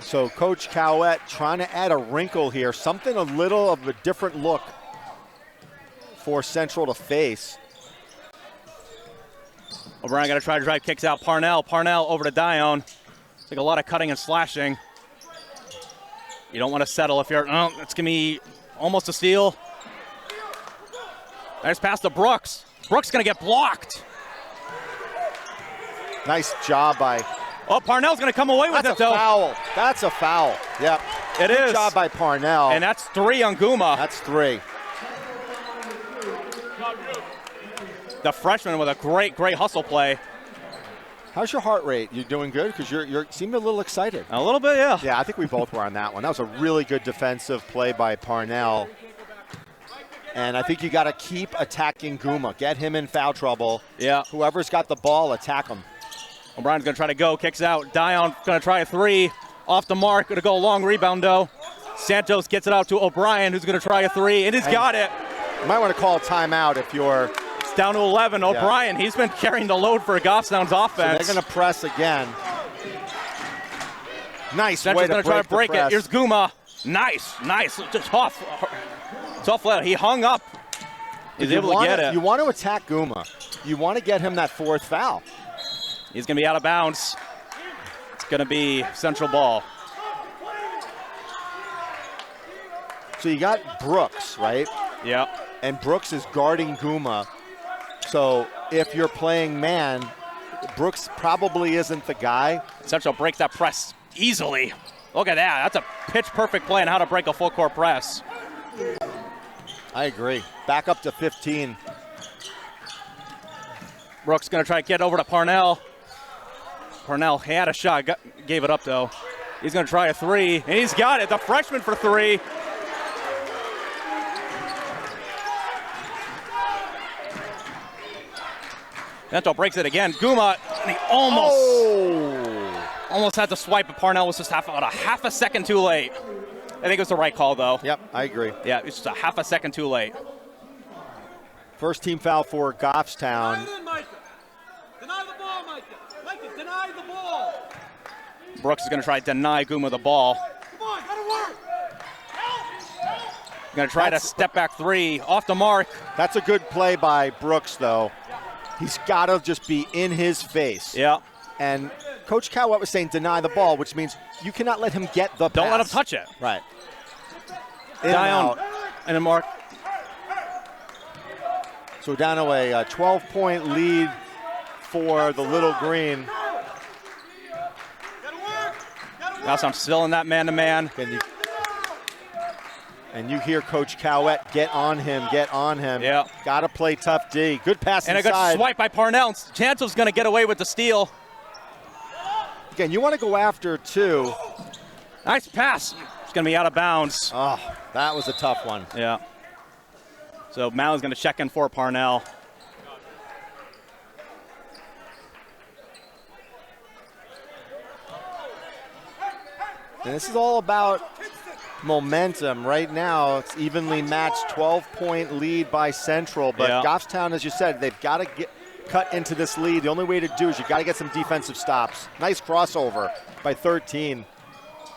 So Coach Cowett trying to add a wrinkle here, something a little of a different look for Central to face. O'Brien got to try to drive, kicks out Parnell. Parnell over to Dion. It's like a lot of cutting and slashing. You don't want to settle if you're, it's going to be almost a steal. Nice pass to Brooks. Brooks going to get blocked. Nice job by. Oh, Parnell's going to come away with it, though. Foul. That's a foul. Yep. It is. Good job by Parnell. And that's 3 on Guma. That's 3. The freshman with a great hustle play. How's your heart rate? You doing good? Because you seem a little excited. A little bit, yeah. Yeah, I think we both were on that one. That was a really good defensive play by Parnell. And I think you got to keep attacking Guma. Get him in foul trouble. Yeah. Whoever's got the ball, attack him. O'Brien's going to try to go, kicks out. Dion going to try a 3. Off the mark, going to go long rebound, though. Santos gets it out to O'Brien, who's going to try a 3, and he's got it. You might want to call a timeout if you're. It's down to 11. Yeah. O'Brien, he's been carrying the load for Goffstown's offense. So they're going to press again. Nice Central's way to going to try to break press. it. Here's Guma. Nice. Tough left. He hung up. He's able to get it. You want to attack Guma. You want to get him that 4th foul. He's going to be out of bounds. It's going to be Central ball. So you got Brooks, right? Yeah. And Brooks is guarding Guma. So if you're playing man, Brooks probably isn't the guy. Central breaks that press easily. Look at that. That's a pitch-perfect play on how to break a full-court press. I agree. Back up to 15. Brooks going to try to get over to Parnell. Parnell had a shot, gave it up, though. He's going to try a 3, and he's got it. The freshman for 3. Central breaks it again. Guma, and he almost had to swipe, but Parnell was just about a half a second too late. I think it was the right call, though. Yep, I agree. Yeah, it's just a half a second too late. First team foul for Goffstown. Deny the ball, Micah. Micah, deny the ball. Brooks is going to try to deny Guma the ball. Come on, gotta work. Going to try to step back three off the mark. That's a good play by Brooks, though. He's got to just be in his face. Yeah. And Coach Cowett was saying deny the ball, which means you cannot let him get the pass. Don't let him touch it. Right. In and Dion out. and then mark. So down to a 12-point lead for the Little Green. Now I'm still in that man-to-man. And you hear Coach Cowett, get on him, get on him. Yeah. Got to play tough D. Good pass And inside. a good swipe by Parnell. Chancel's going to get away with the steal. Again, you want to go after two. Nice pass. It's going to be out of bounds. Oh, that was a tough one. Yeah. So Malley's going to check in for Parnell. And this is all about momentum. Right now, it's evenly matched, 12-point lead by Central. But Yeah. Goffstown, as you said, they've got to cut into this lead. The only way to do is you've got to get some defensive stops. Nice crossover by 13.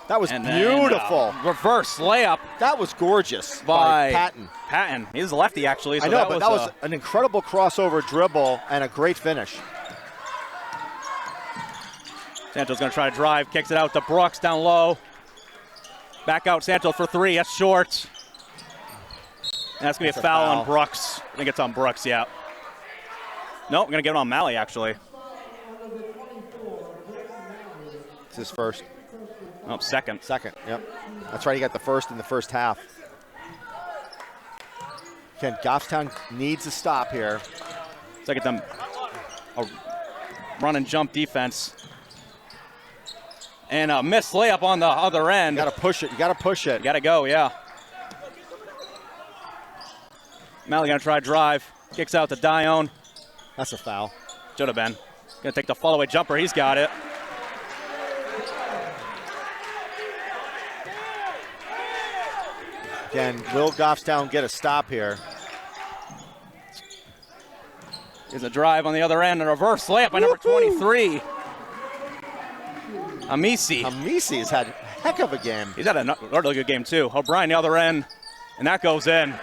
That was And beautiful. Then, reverse layup That was gorgeous by Patton. Patton. He's a lefty, actually. So I know, but that was a- an incredible crossover dribble and a great finish. Sancho's going to try to drive, kicks it out to Brooks down low. Back out Sancho for three. That's short. And that's going to be a foul on Brooks. I think it's on Brooks, yeah. No, I'm going to get it on Malley, actually. It's his first. Oh, second. Second, yep. That's right, he got the first in the first half. Again, Goffstown needs a stop here. It's like a run and jump defense. And a missed layup on the other end. You got to push it. You got to push it. You got to go, yeah. Malley going to try to drive. Kicks out to Dion. That's a foul. Should have been. Going to take the follow-away jumper. He's got it. Again, will Goffstown get a stop here? Is a drive on the other end. A reverse layup by number 23. Amisi. Amisi has had a heck of a game. He's had a really good game, too. O'Brien the other end, and that goes in.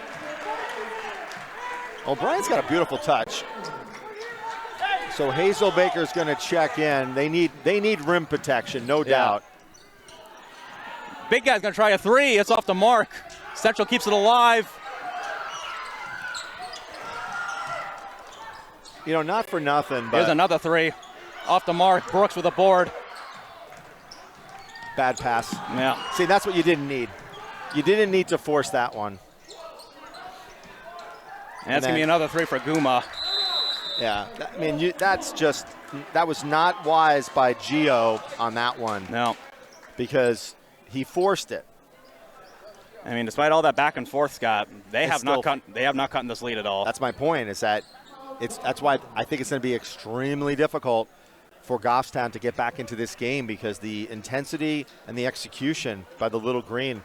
O'Brien's got a beautiful touch. So Hazel Baker's going to check in. They need rim protection, no doubt. Big guy's going to try a three. It's off the mark. Central keeps it alive. You know, not for nothing, but Here's another three. Off the mark. Brooks with a board. bad pass. Yeah. See, that's what you didn't need. You didn't need to force that one. And that's going to be another three for Guma. Yeah, I mean, that was not wise by Gio on that one. No. Because he forced it. I mean, despite all that back and forth, Scott, they It's have not cut in this lead at all. That's my point, is that that's why I think it's going to be extremely difficult for Goffstown to get back into this game, because the intensity and the execution by the Little Green,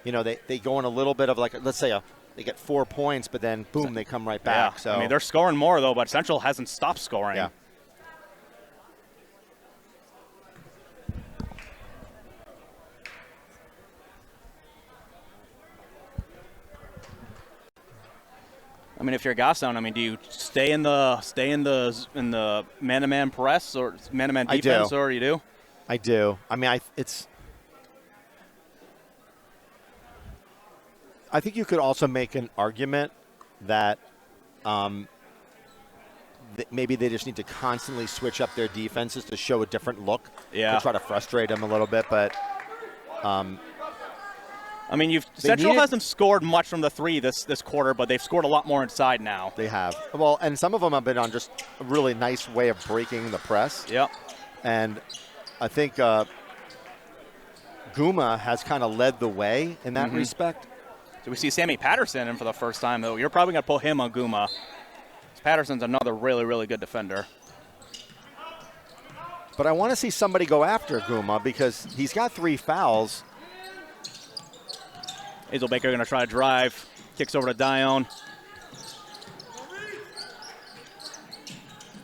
you know, they go in a little bit of like, let's say they get 4 points, but then boom, they come right back. Yeah. So I mean, they're scoring more though, but Central hasn't stopped scoring. Yeah. I mean, if you're Goffstown, I mean, do you stay in the man-to-man press or man-to-man I defense, do. or you do? I do. I mean, I think you could also make an argument that maybe they just need to constantly switch up their defenses to show a different look. Yeah. To try to frustrate them a little bit, but I mean, Central hasn't scored much from the three this quarter, but they've scored a lot more inside now. they have. Well, and some of them have been on just a really nice way of breaking the press. Yep. And I think Guma has kind of led the way in that respect. So we see Sammy Patterson in for the first time, though. You're probably going to put him on Guma. Patterson's another really, really good defender. But I want to see somebody go after Guma because he's got 3 fouls. Hazel Baker going to try to drive. Kicks over to Dion.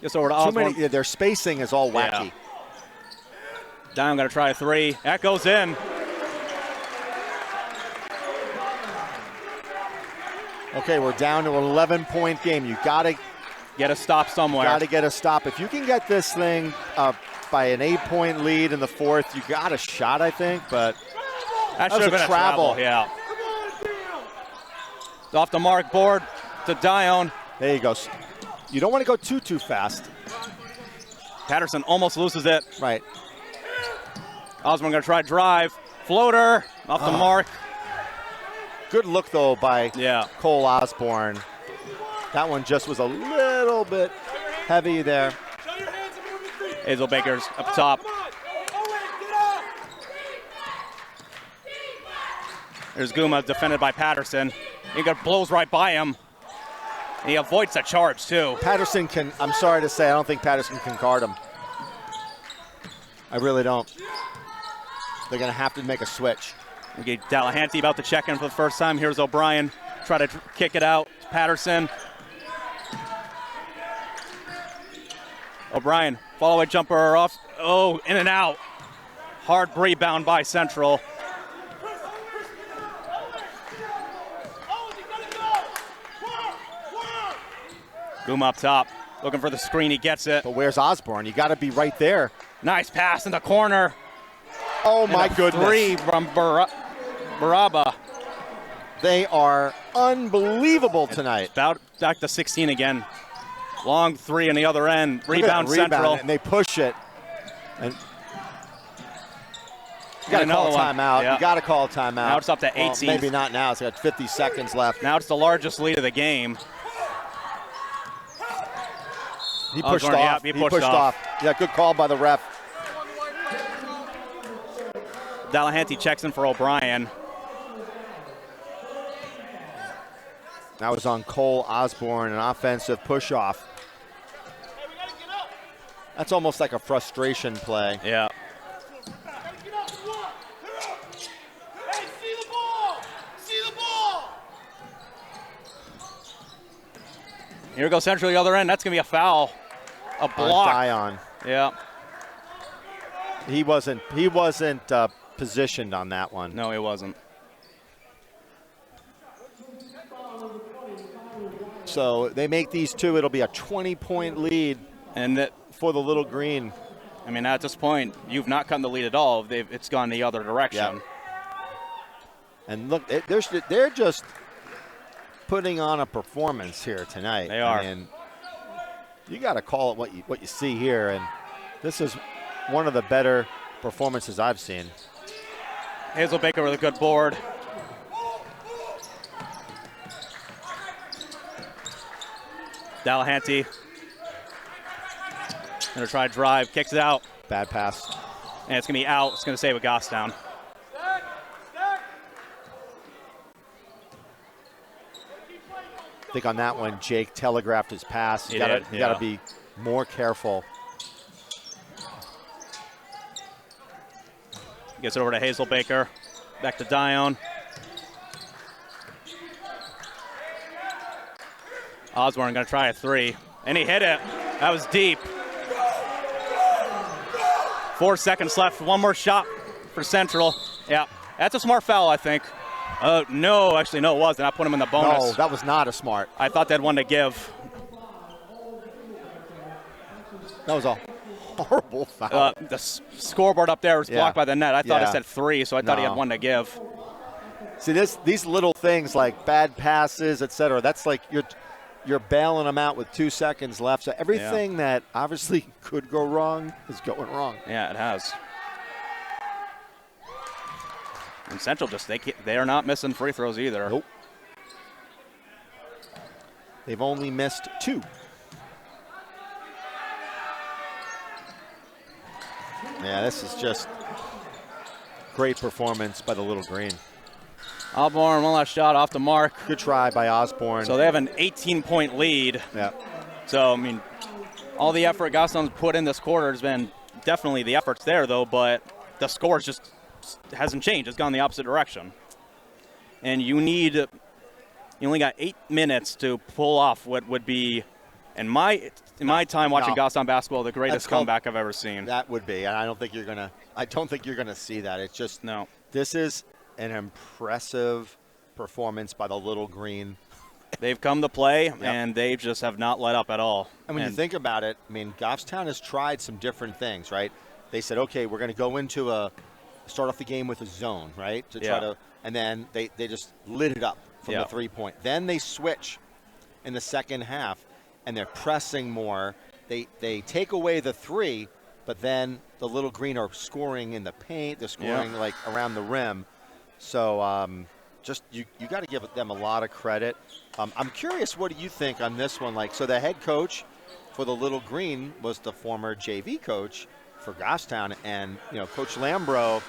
Gets over to Too Osborne. many, their spacing is all wacky. Yeah. Dion going to try a 3. That goes in. Okay, we're down to an 11-point game. You got to get a stop somewhere. Got to get a stop. If you can get this thing by an 8-point lead in the fourth, you got a shot, I think. But that was should have been a travel. Yeah. It's off the mark board to Dion. There you go. You don't want to go too fast. Patterson almost loses it. Right. Osborne going to try drive. Floater off the mark. Good look, though, by Yeah. Cole Osborne. That one just was a little bit heavy there. Hazel Baker's up top. There's Guma defended by Patterson. He blows right by him. He avoids the charge, too. Patterson can, I'm sorry to say, I don't think Patterson can guard him. I really don't. They're going to have to make a switch. We get Delahanty about to check in for the first time. Here's O'Brien. Try to kick it out. Patterson. O'Brien, follow-away jumper off. Oh, in and out. Hard rebound by Central. Guma up top, looking for the screen. He gets it. But where's Osborne? You got to be right there. Nice pass in the corner. Oh, my goodness. 3 from Baraba. They are unbelievable tonight. Back to 16 again. Long 3 on the other end. Rebound Central. And they push it. And you got to call a timeout. Yeah. You got to call a timeout. Now it's up to 18. Well, maybe not now. It's got 50 seconds left. Now it's the largest lead of the game. He pushed Osborne, off. Yeah, he pushed off. Yeah, good call by the ref. Delahanty checks in for O'Brien. That was on Cole Osborne, an offensive push-off. That's almost like a frustration play. Yeah. Hey, see the ball! See the ball! Here goes Central the other end. That's going to be a foul. A block. Dion. Yeah. He wasn't positioned on that one. No, he wasn't. So they make these 2. It'll be a 20-point lead And for the Little Green. I mean, at this point, you've not cut the lead at all. It's gone the other direction. Yep. And look, they're just putting on a performance here tonight. They are. And you got to call it what you see here. And this is one of the better performances I've seen. Hazel Baker with a good board. Delahanty. Gonna try to drive, kicks it out, Bad pass. and it's gonna be out. It's gonna save a Goffstown. I think on that one, Jake telegraphed his pass. You He gotta, did, you gotta yeah. be more careful. Gets it over to Hazel Baker. Back to Dion. Osborne gonna try a 3, and he hit it. That was deep. 4 seconds left. One more shot for Central. Yeah, that's a smart foul, I think. No, actually, no, it wasn't. I put him in the bonus. No, that was not a smart. I thought they'd one to give. That was a horrible foul. The scoreboard up there was blocked by the net. I thought it Yeah. said 3, so I thought he No. had one to give. See, these little things like bad passes, etc. That's like you're bailing them out with 2 seconds left. So everything that obviously could go wrong is going wrong. Yeah, it has. And Central they are not missing free throws either. Nope. They've only missed 2. Yeah, this is just great performance by the Little Green. Osborne, one last shot off the mark. Good try by Osborne. So they have an 18-point lead. Yeah. So, I mean, all the effort Goffstown's put in this quarter has been definitely the effort's there, though, but the score just hasn't changed. It's gone the opposite direction. And you only got 8 minutes to pull off what would be In my time watching no. Goffstown basketball, the greatest That's called- comeback I've ever seen. That would be, and I don't think you're gonna see that. It's just No. This is an impressive performance by the Little Green. They've come to play, and they just have not let up at all. And when you think about it, I mean, Goffstown has tried some different things, right? They said, okay, we're going to go into start off the game with a zone, right? And then they just lit it up from the 3-point. Then they switch in the second half, and they're pressing more. They take away the 3, but then the Little Green are scoring in the paint. They're scoring like around the rim. So just you got to give them a lot of credit. I'm curious, what do you think on this one? Like, so the head coach for the Little Green was the former JV coach for Goffstown, and Coach Lambro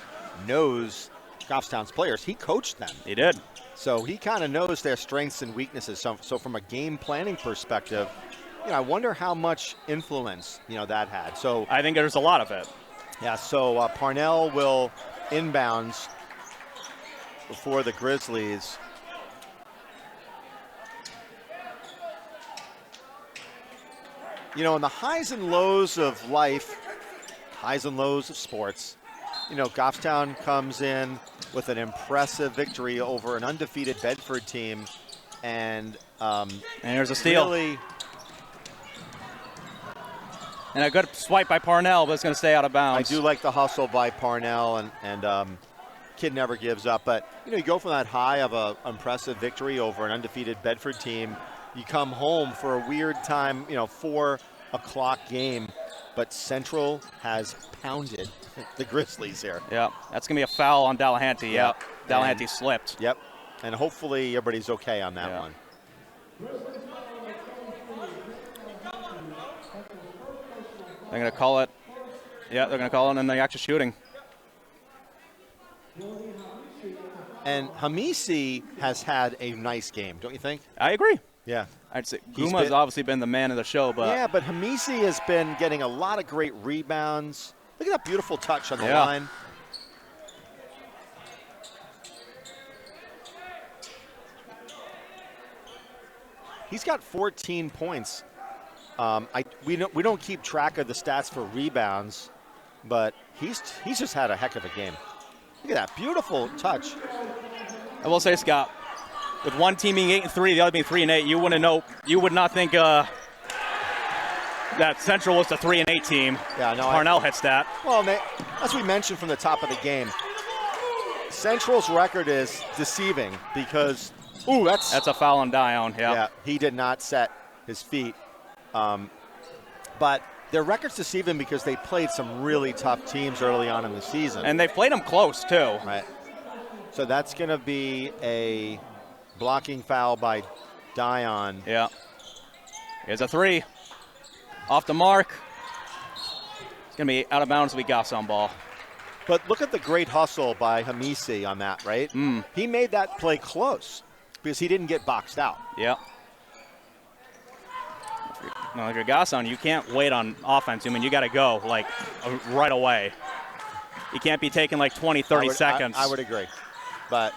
knows Goffstown's players. He coached them. He did. So he kind of knows their strengths and weaknesses. So from a game planning perspective, I wonder how much influence that had. So I think there's a lot of it. Yeah. So Parnell will inbounds before the Grizzlies. In the highs and lows of life, highs and lows of sports, Goffstown comes in with an impressive victory over an undefeated Bedford team, and there's a steal. Really, and a good swipe by Parnell, but it's going to stay out of bounds. I do like the hustle by Parnell, and kid never gives up. But you go from that high of an impressive victory over an undefeated Bedford team, you come home for a weird time, 4 o'clock game, but Central has pounded the Grizzlies here. Yeah, that's going to be a foul on Delahanty. Yeah, Delahanty slipped. Yep, and hopefully everybody's okay on that one. They're going to call it. Yeah, they're going to call it, and they're actually shooting. And Hamisi has had a nice game, don't you think? I agree. Yeah. I'd say Guma's obviously been the man of the show, but yeah, but Hamisi has been getting a lot of great rebounds. Look at that beautiful touch on the line. He's got 14 points. We don't keep track of the stats for rebounds, but he's just had a heck of a game. Look at that beautiful touch. I will say, Scott, with one team being 8-3, the other being 3-8, you would not think that Central was the 3-8 team. Yeah, no. Parnell hits that. Well, as we mentioned from the top of the game, Central's record is deceiving because that's a foul on Dion. Yeah, he did not set his feet, but their record's deceiving because they played some really tough teams early on in the season, and they played them close too. Right. So that's going to be a blocking foul by Dion. Yeah. Here's a 3. Off the mark. It's going to be out of bounds. We got some ball. But look at the great hustle by Hamisi on that, right? He made that play close because he didn't get boxed out. Yeah. If you're Goffstown, you can't wait on offense. I mean, you got to go, right away. You can't be taking 20, 30 seconds. I would agree. But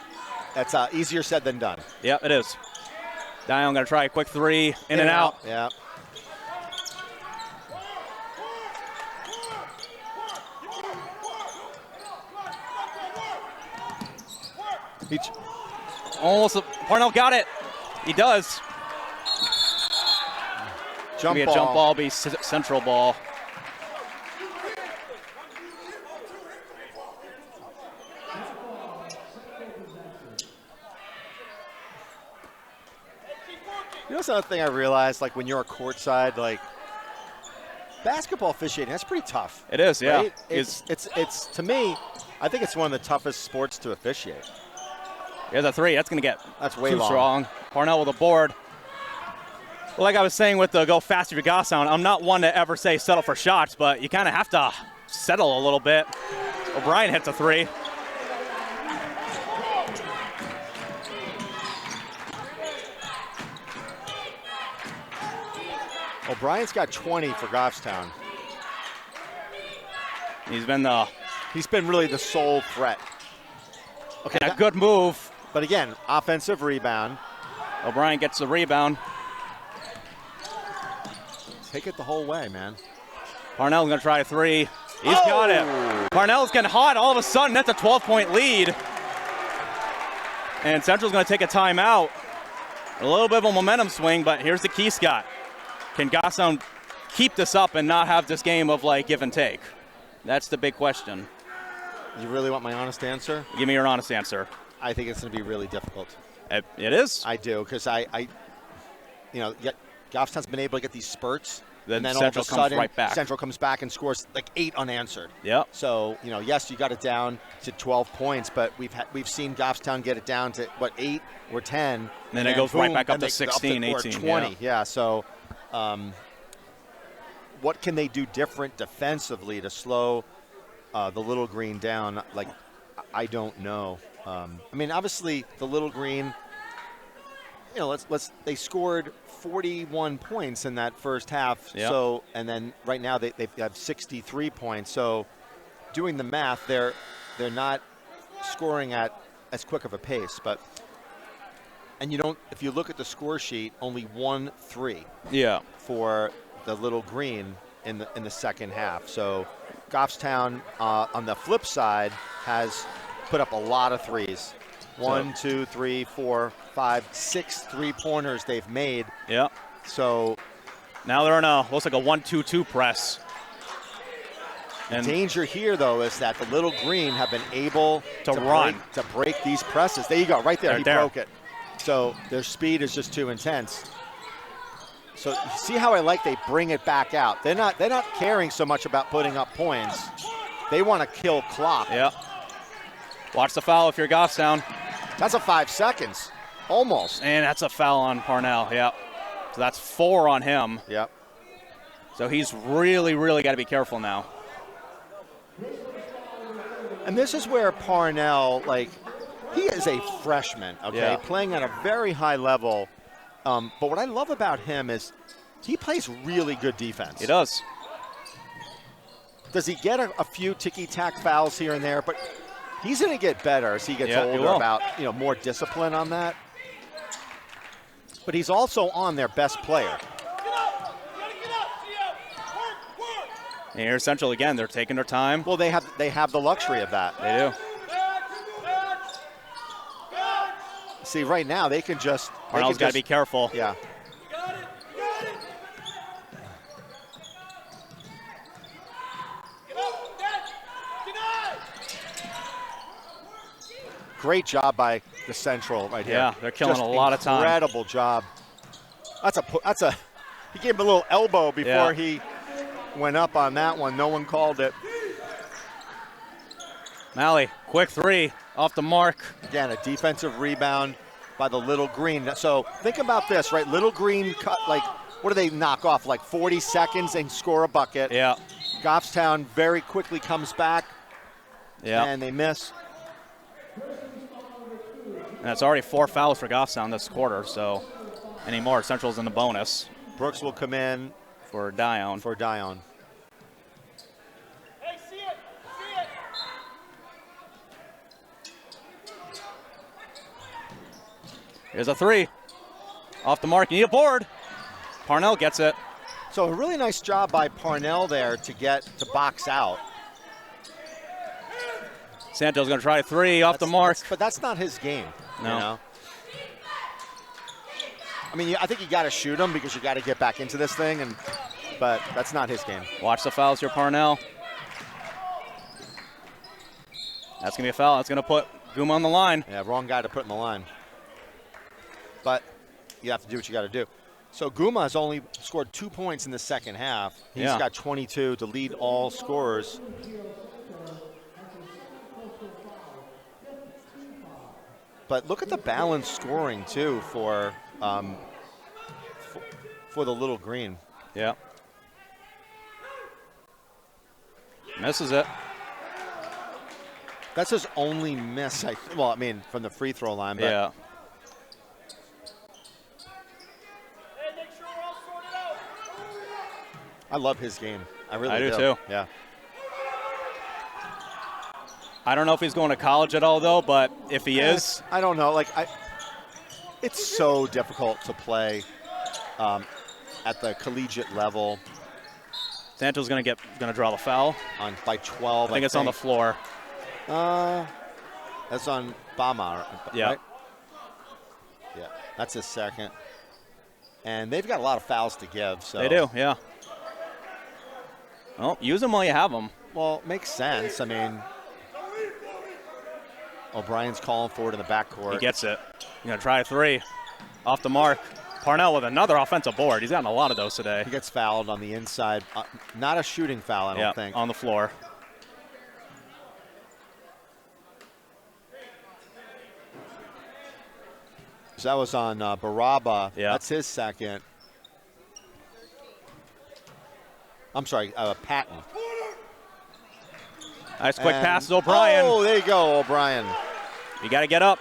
that's easier said than done. Yeah, it is. Dion going to try a quick 3, in and out. Yeah. Almost. Parnell got it. He does. Jump ball. Be a jump ball, be Central ball. That's another thing I realized, when you're courtside, basketball officiating, that's pretty tough. It is, yeah. Right? It's to me, I think it's one of the toughest sports to officiate. Here's a 3. That's going to get way too long. strong. Parnell with a board. Well, like I was saying with the go faster if you Goffstown, I'm not one to ever say settle for shots, but you kind of have to settle a little bit. O'Brien hits a 3. O'Brien's got 20 for Goffstown. He's been really the sole threat. Okay, a good move. But again, offensive rebound. O'Brien gets the rebound. take it the whole way, man. Parnell's going to try a three. He's got it. Parnell's getting hot. All of a sudden, that's a 12-point lead. And Central's going to take a timeout. A little bit of a momentum swing, but here's the key, Scott. Can Goffstown keep this up and not have this game of like give and take? That's the big question. You really want my honest answer? Give me your honest answer. I think it's going to be really difficult. It is? I do, because Goffstown's been able to get these spurts. Then and then Central all of a comes sudden, right back. Central comes back and scores like 8 unanswered. Yep. So, yes, you got it down to 12 points, but we've seen Goffstown get it down to, 8 or 10. And then it goes right back up to 16, or 18. 20, yeah. So what can they do different defensively to slow the Little Green down? Like, I don't know. Obviously, the Little Green, they scored 41 points in that first half. Yep. So, and then right now they have 63 points. So, doing the math, they're not scoring at as quick of a pace. But, and if you look at the score sheet, only 1-3. Yeah. For the Little Green in the second half. So, Goffstown on the flip side has put up a lot of threes. 1, 2, 3, 4, 5, 6 3-pointers they've made. Yeah. So now they're in looks like a 1-2-2 press. And the danger here, though, is that the Little Green have been able to break these presses. There you go, right there. He there. broke it. So their speed is just too intense. So you see how they bring it back out. They're not caring so much about putting up points. They want to kill clock. Yeah. Watch the foul if you're Goffstown. That's a 5 seconds, almost. And that's a foul on Parnell. Yep. So that's 4 on him. Yep. So he's really, really got to be careful now. And this is where Parnell, he is a freshman, okay, Yeah. playing at a very high level. But what I love about him is he plays really good defense. He does. Does he get a few ticky-tack fouls here and there? But he's going to get better as he gets Yeah, he older will. about, more discipline on that. But he's also on their best player. And here's Central again. They're taking their time. Well, they have the luxury of that. They do. See, right now they can just. Parnell's got to be careful. Yeah. Great job by the Central right here. Yeah, they're killing a lot of time. Incredible job. He gave him a little elbow before he went up on that one. No one called it. Malley, quick three off the mark. Again, a defensive rebound by the Little Green. So think about this, right? Little Green cut, what do they knock off? 40 seconds and score a bucket. Yeah. Goffstown very quickly comes back. Yeah. And they miss. And it's already 4 fouls for Goffstown this quarter, so anymore. Central's in the bonus. Brooks will come in for Dion. Hey, see it! See it! Here's a 3. Off the mark. You need a board. Parnell gets it. So a really nice job by Parnell there to box out. Santos going to try a 3 off the mark. But that's not his game. No. I think you got to shoot him because you got to get back into this thing, but that's not his game. Watch the fouls here, Parnell. That's going to be a foul. That's going to put Guma on the line. Yeah, wrong guy to put in the line. But you have to do what you got to do. So Guma has only scored 2 points in the second half. He's got 22 to lead all scorers. But look at the balanced scoring, too, for the Little Green. Yeah. Misses it. That's his only miss, from the free throw line. But Yeah. Hey, make sure we're all sorted out. I love his game. I really do do. too. Yeah. I don't know if he's going to college at all, though, but if he is. I don't know. It's so difficult to play at the collegiate level. Santos gonna draw the foul. By 12, I think it's on the floor. That's on Bama, Yeah. right? Yeah, that's his second. And they've got a lot of fouls to give. So They do, yeah. Well, use them while you have them. Well, makes sense. I mean, O'Brien's calling for it in the backcourt. He gets it. He's gonna try a three. Off the mark. Parnell with another offensive board. He's gotten a lot of those today. He gets fouled on the inside. Not a shooting foul, I don't think. On the floor. So that was on Baraba. Yeah. That's his second. I'm sorry, Patton. Nice quick pass to O'Brien. Oh, there you go, O'Brien. You got to get up.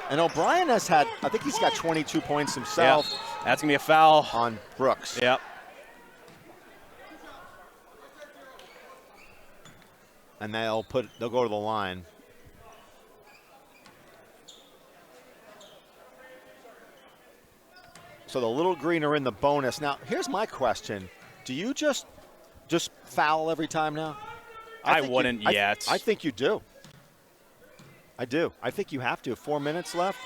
And O'Brien has had, I think he's got 22 points himself. Yep. That's going to be a foul. On Brooks. Yep. And they'll go to the line. So the Little Green are in the bonus. Now, here's my question. Do you just foul every time now? I wouldn't yet. I think you do. I do. I think you have to. 4 minutes left.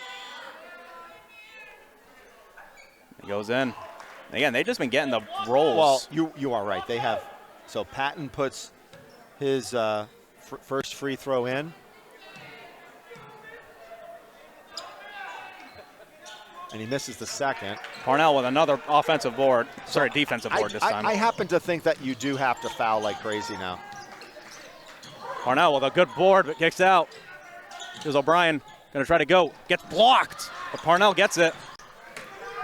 It goes in. Again, they've just been getting the rolls. Well, you are right. They have. So Patton puts his first free throw in. And he misses the second. Parnell with another offensive board. Sorry, defensive board this time. I happen to think that you do have to foul like crazy now. Parnell with a good board, but kicks out. Here's O'Brien. Going to try to go. Gets blocked. But Parnell gets it.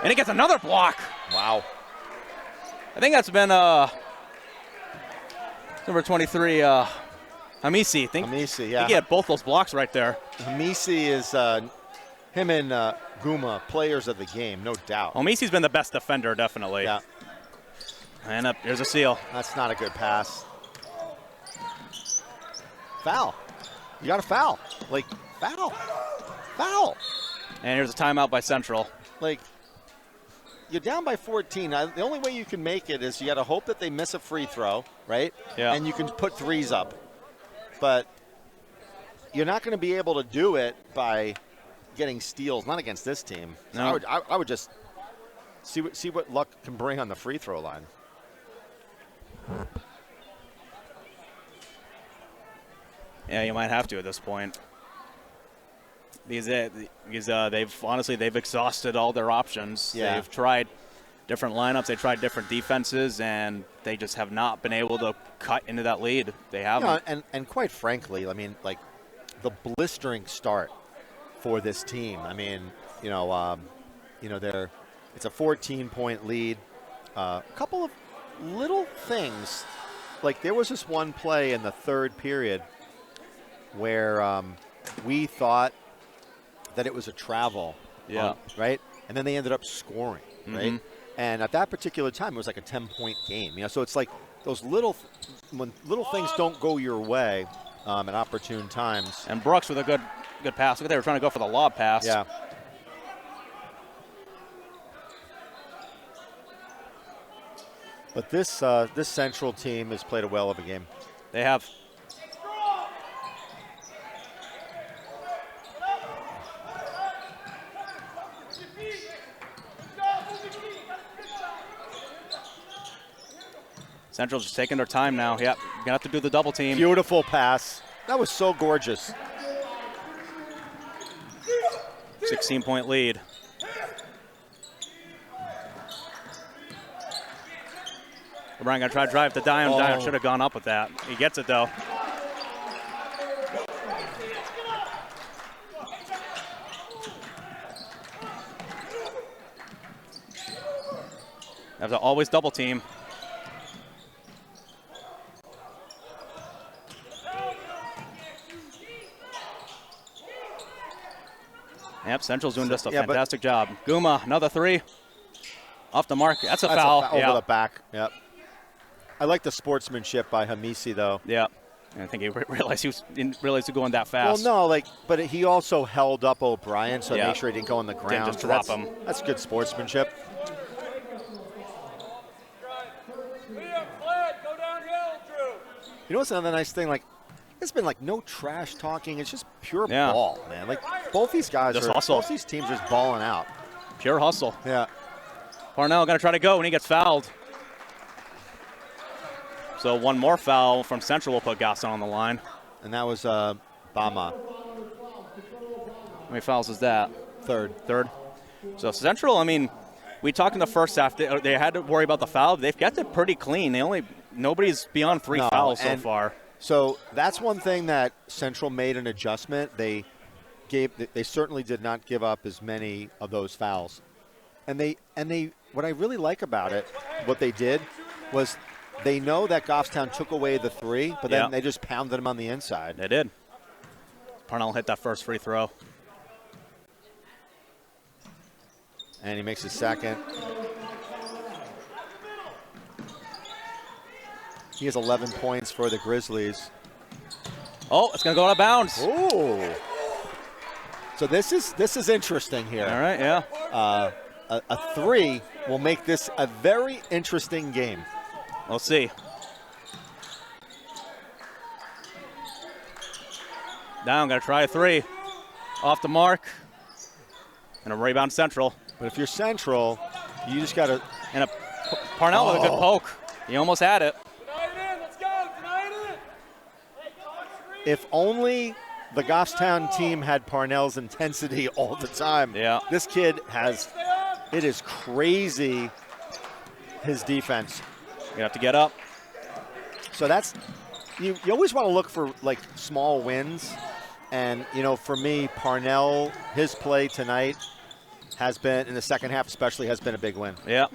And he gets another block. Wow. I think that's been number 23, Hamisi. Hamisi, yeah. He had both those blocks right there. Hamisi is him and Guma, players of the game, no doubt. Hamisi's been the best defender, definitely. Yeah. And up, here's a steal. That's not a good pass. Foul. You got to foul. Like, foul. Foul. And here's a timeout by Central. Like, you're down by 14. Now, the only way you can make it is you got to hope that they miss a free throw, right? Yeah. And you can put threes up. But you're not going to be able to do it by getting steals, not against this team. So No. I would just see what luck can bring on the free throw line. Yeah, you might have to at this point. Because they've exhausted all their options. Yeah. They've tried different lineups, they tried different defenses, and they just have not been able to cut into that lead. They haven't. And quite frankly, I mean, like the blistering start for this team. I mean, it's a 14-point lead. A couple of little things, like there was this one play in the third period where we thought that it was a travel, right? And then they ended up scoring, right? And at that particular time, it was like a 10-point game. So it's like those when little things don't go your way at opportune times. And Brooks with a good pass. Look, they were trying to go for the lob pass. Yeah. But this Central team has played a well of a game. They have. Central's just taking their time now. Yep, gonna have to do the double team. Beautiful pass. That was so gorgeous. 16-point lead. O'Brien gonna try to drive the Dion. Dion should have gone up with that. He gets it though. Have to always double team. Yep, Central's doing just a fantastic job. Guma, another three. Off the mark. That's a foul. Over the back. Yep. I like the sportsmanship by Hamisi, though. Yeah. I think he didn't realize he was going that fast. Well, no, but he also held up O'Brien, so make sure he didn't go on the ground. Didn't just drop him. That's good sportsmanship. You know what's another nice thing? Like, it's been like no trash talking. It's just pure Yeah. ball, man. Like both these guys Just are, hustle. both these teams are just balling out. Pure hustle. Yeah. Parnell going to try to go, and he gets fouled. So one more foul from Central will put Goffstown on the line. And that was Bama, How many fouls is that? third. Third. So Central, I mean, we talked in the first half. They had to worry about the foul. They've kept it pretty clean. Nobody's beyond 3 No, fouls so and far. So that's one thing that Central made an adjustment. They certainly did not give up as many of those fouls. And they what I really like about it, what they did was they know that Goffstown took away the 3, but then they just pounded them on the inside. They did. Parnell hit that first free throw. And he makes his second. He has 11 points for the Grizzlies. Oh, it's going to go out of bounds. Ooh. So this is interesting here. All right, yeah. A 3 will make this a very interesting game. We'll see. Down, got to try a 3. Off the mark. And a rebound Central. But if you're Central, you just got to. And Parnell with a good poke. He almost had it. If only the Goffstown team had Parnell's intensity all the time. Yeah. This kid has. It is crazy, his defense. You have to get up. So that's. You always want to look for, like, small wins. And, for me, Parnell, his play tonight has been, in the second half especially, has been a big win. Yeah.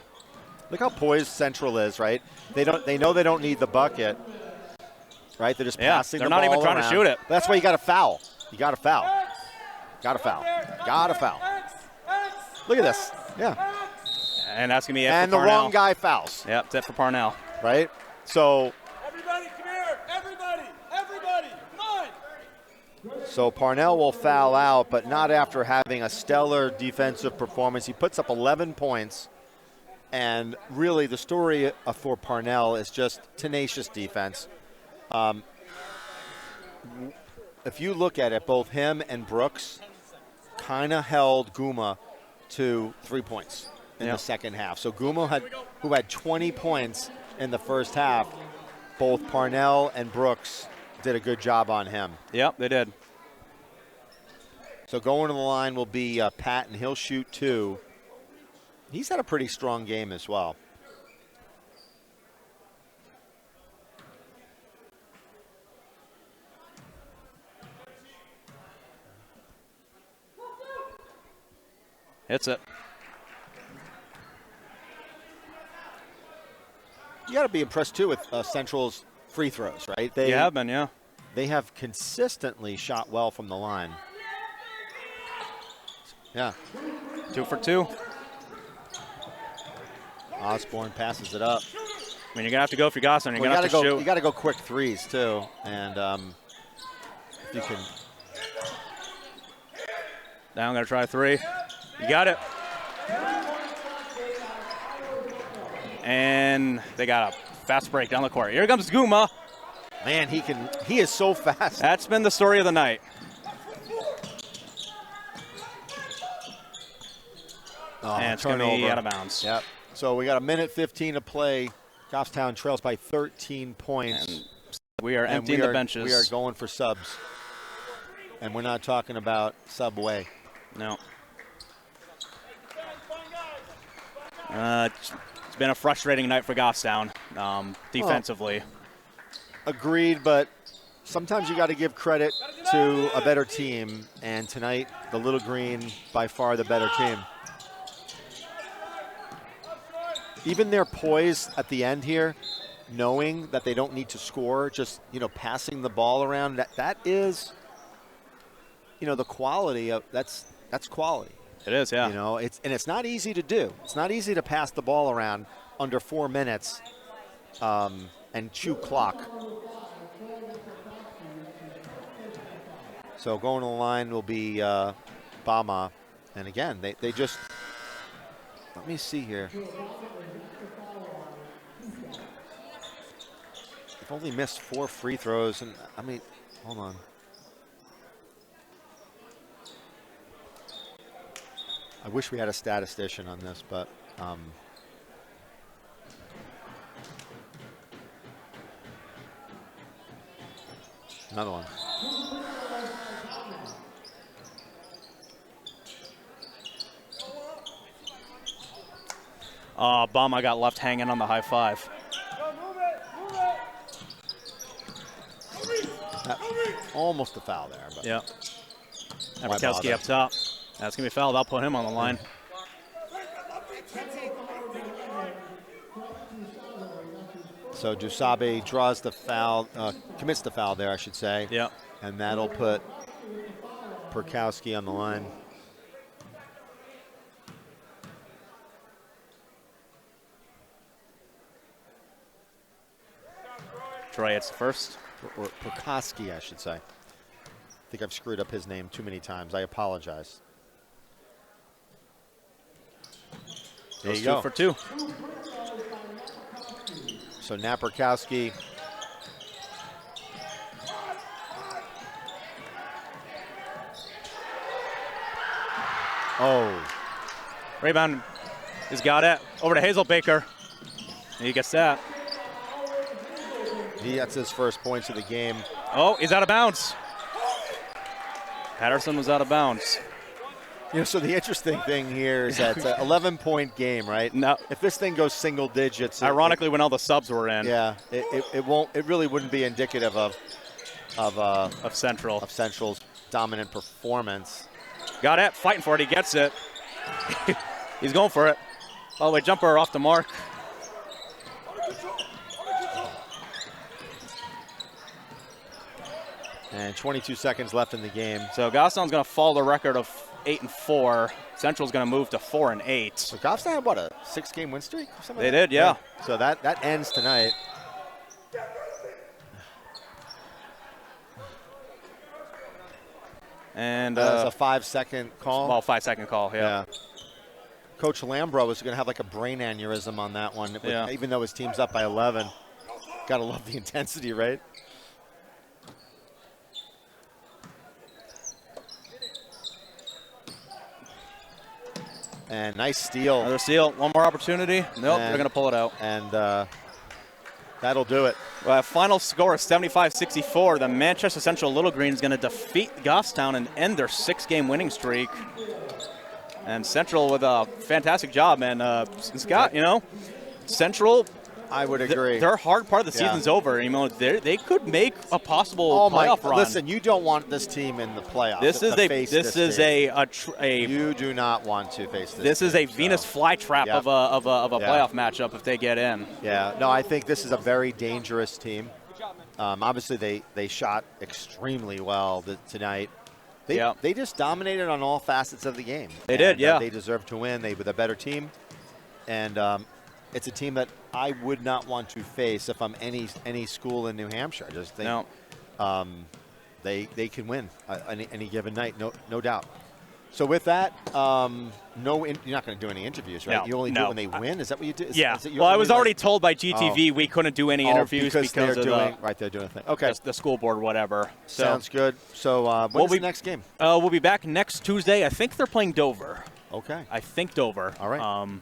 Look how poised Central is, right? They know they don't need the bucket, right? They're just passing the ball they're not even trying to shoot it. But that's why you got to foul. You got to foul. Got to foul. Got to foul. Look at this. Yeah. And that's going to be it And for the Parnell. wrong guy fouls. Yep, that's it for Parnell. Right? So Everybody, come here. Everybody, come on. So Parnell will foul out, but not after having a stellar defensive performance. He puts up 11 points. And really the story for Parnell is just tenacious defense. If you look at it, both him and Brooks kind of held Guma to 3 points in the second half. So Guma, who had 20 points in the first half, both Parnell and Brooks did a good job on him. Yep, they did. So going to the line will be Patton. He'll shoot 2. He's had a pretty strong game as well. Hits it. You got to be impressed, too, with Central's free throws, right? You have been, yeah. They have consistently shot well from the line. Yeah. 2 for 2. Osborne passes it up. I mean, you're going to have to go for Goffstown. You're going to have to shoot. You got to go quick threes, too. And if you can. Now I'm going to try a 3. You got it. And they got a fast break down the court. Here comes Guma. Man, he is so fast. That's been the story of the night. And it's going to be out of bounds. Yep. So we got 1:15 to play. Goffstown trails by 13 points. And we are emptying the benches. We are going for subs. And we're not talking about Subway. No. It's been a frustrating night for Goffstown defensively. Agreed, but sometimes you got to give credit to a better team. And tonight, the Little Green, by far the better team. Even their poise at the end here, knowing that they don't need to score, just, passing the ball around, that is, the quality of, that's quality. It is, yeah. It's not easy to do. It's not easy to pass the ball around under 4 minutes and chew clock. So going to the line will be Bama. And again, they just, let me see here. They've only missed 4 free throws, and I mean, hold on. I wish we had a statistician on this, but another one. Bum, I got left hanging on the high five. Almost a foul there. But Yeah. Why Nabokowski bother? up top. That's going to be fouled. I'll put him on the line. So Dusabe draws the foul, commits the foul there, I should say. Yeah. And that'll put Perkowski on the line. Troy, it's the first. Or Perkowski, I should say. I think I've screwed up his name too many times. I apologize. There Goes you 2 go. for 2. So Naperkowski. Oh, Rebound. He's got it. Over to Hazelbaker. He gets that. he gets his first points of the game. Oh, he's out of bounds. Patterson was out of bounds. You know, so the interesting thing here is that it's an 11-point game, right? No. If this thing goes single digits, Ironically, when all the subs were in. yeah, it won't. It really wouldn't be indicative of Central. Central's dominant performance. Got it. Fighting for it. He gets it. He's going for it. By the way, jumper off the mark. And 22 seconds left in the game. So Goffstown's going to fall the record of 8-4. Central's going to move to 4-8. So Goffstown had, what, a 6-game win streak? Or something They like that? did, yeah. So that ends tonight. And That was a 5-second call. well, 5-second call. Yeah. Coach Lambro was going to have like a brain aneurysm on that one, Yeah. even though his team's up by 11. Got to love the intensity, right? And nice steal. Another steal. One more opportunity. Nope. And- They're going to pull it out. And that'll do it. Final score is 75-64. The Manchester Central Little Green is going to defeat Goffstown and end their 6-game winning streak. And Central with a fantastic job. And Scott, you know, Central, I would agree. their hard part of the Yeah. season's over. You know, they could make a possible Oh my! playoff run. Listen, you don't want this team in the playoffs. This is a. You do not want to face this. This is a team, Venus so. flytrap Yep. of a Yeah. playoff matchup if they get in. Yeah, no, I think this is a very dangerous team. Obviously, they shot extremely well tonight. They just dominated on all facets of the game. They did, yeah. They deserve to win. They were the better team, and it's a team that I would not want to face if I'm any school in New Hampshire. I just think they can win any given night, no doubt. So with that, you're not going to do any interviews, right? No, you only do no. it when they win. Is that what you do? Yeah. Is it your Well, I only was way? already told by GTV we couldn't do any interviews because they're of doing they're doing a thing. Okay, the school board, whatever. So, sounds good. So when's the next game? We'll be back next Tuesday. I think they're playing Dover. Okay. I think Dover. All right.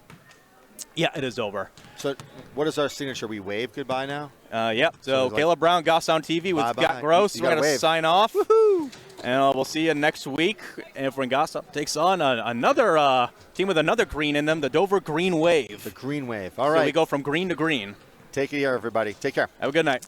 Yeah, it is Dover. So what is our signature? We wave goodbye now? Yep. So like- Caleb Brown, Goffstown TV with Bye-bye. Scott Gross. You We're gotta going to wave. sign off. Woohoo! And we'll see you next week. And when Goffstown takes on another team with another green in them, the Dover Green Wave. The Green Wave. All So right. we go from green to green. Take care, everybody. Take care. Have a good night.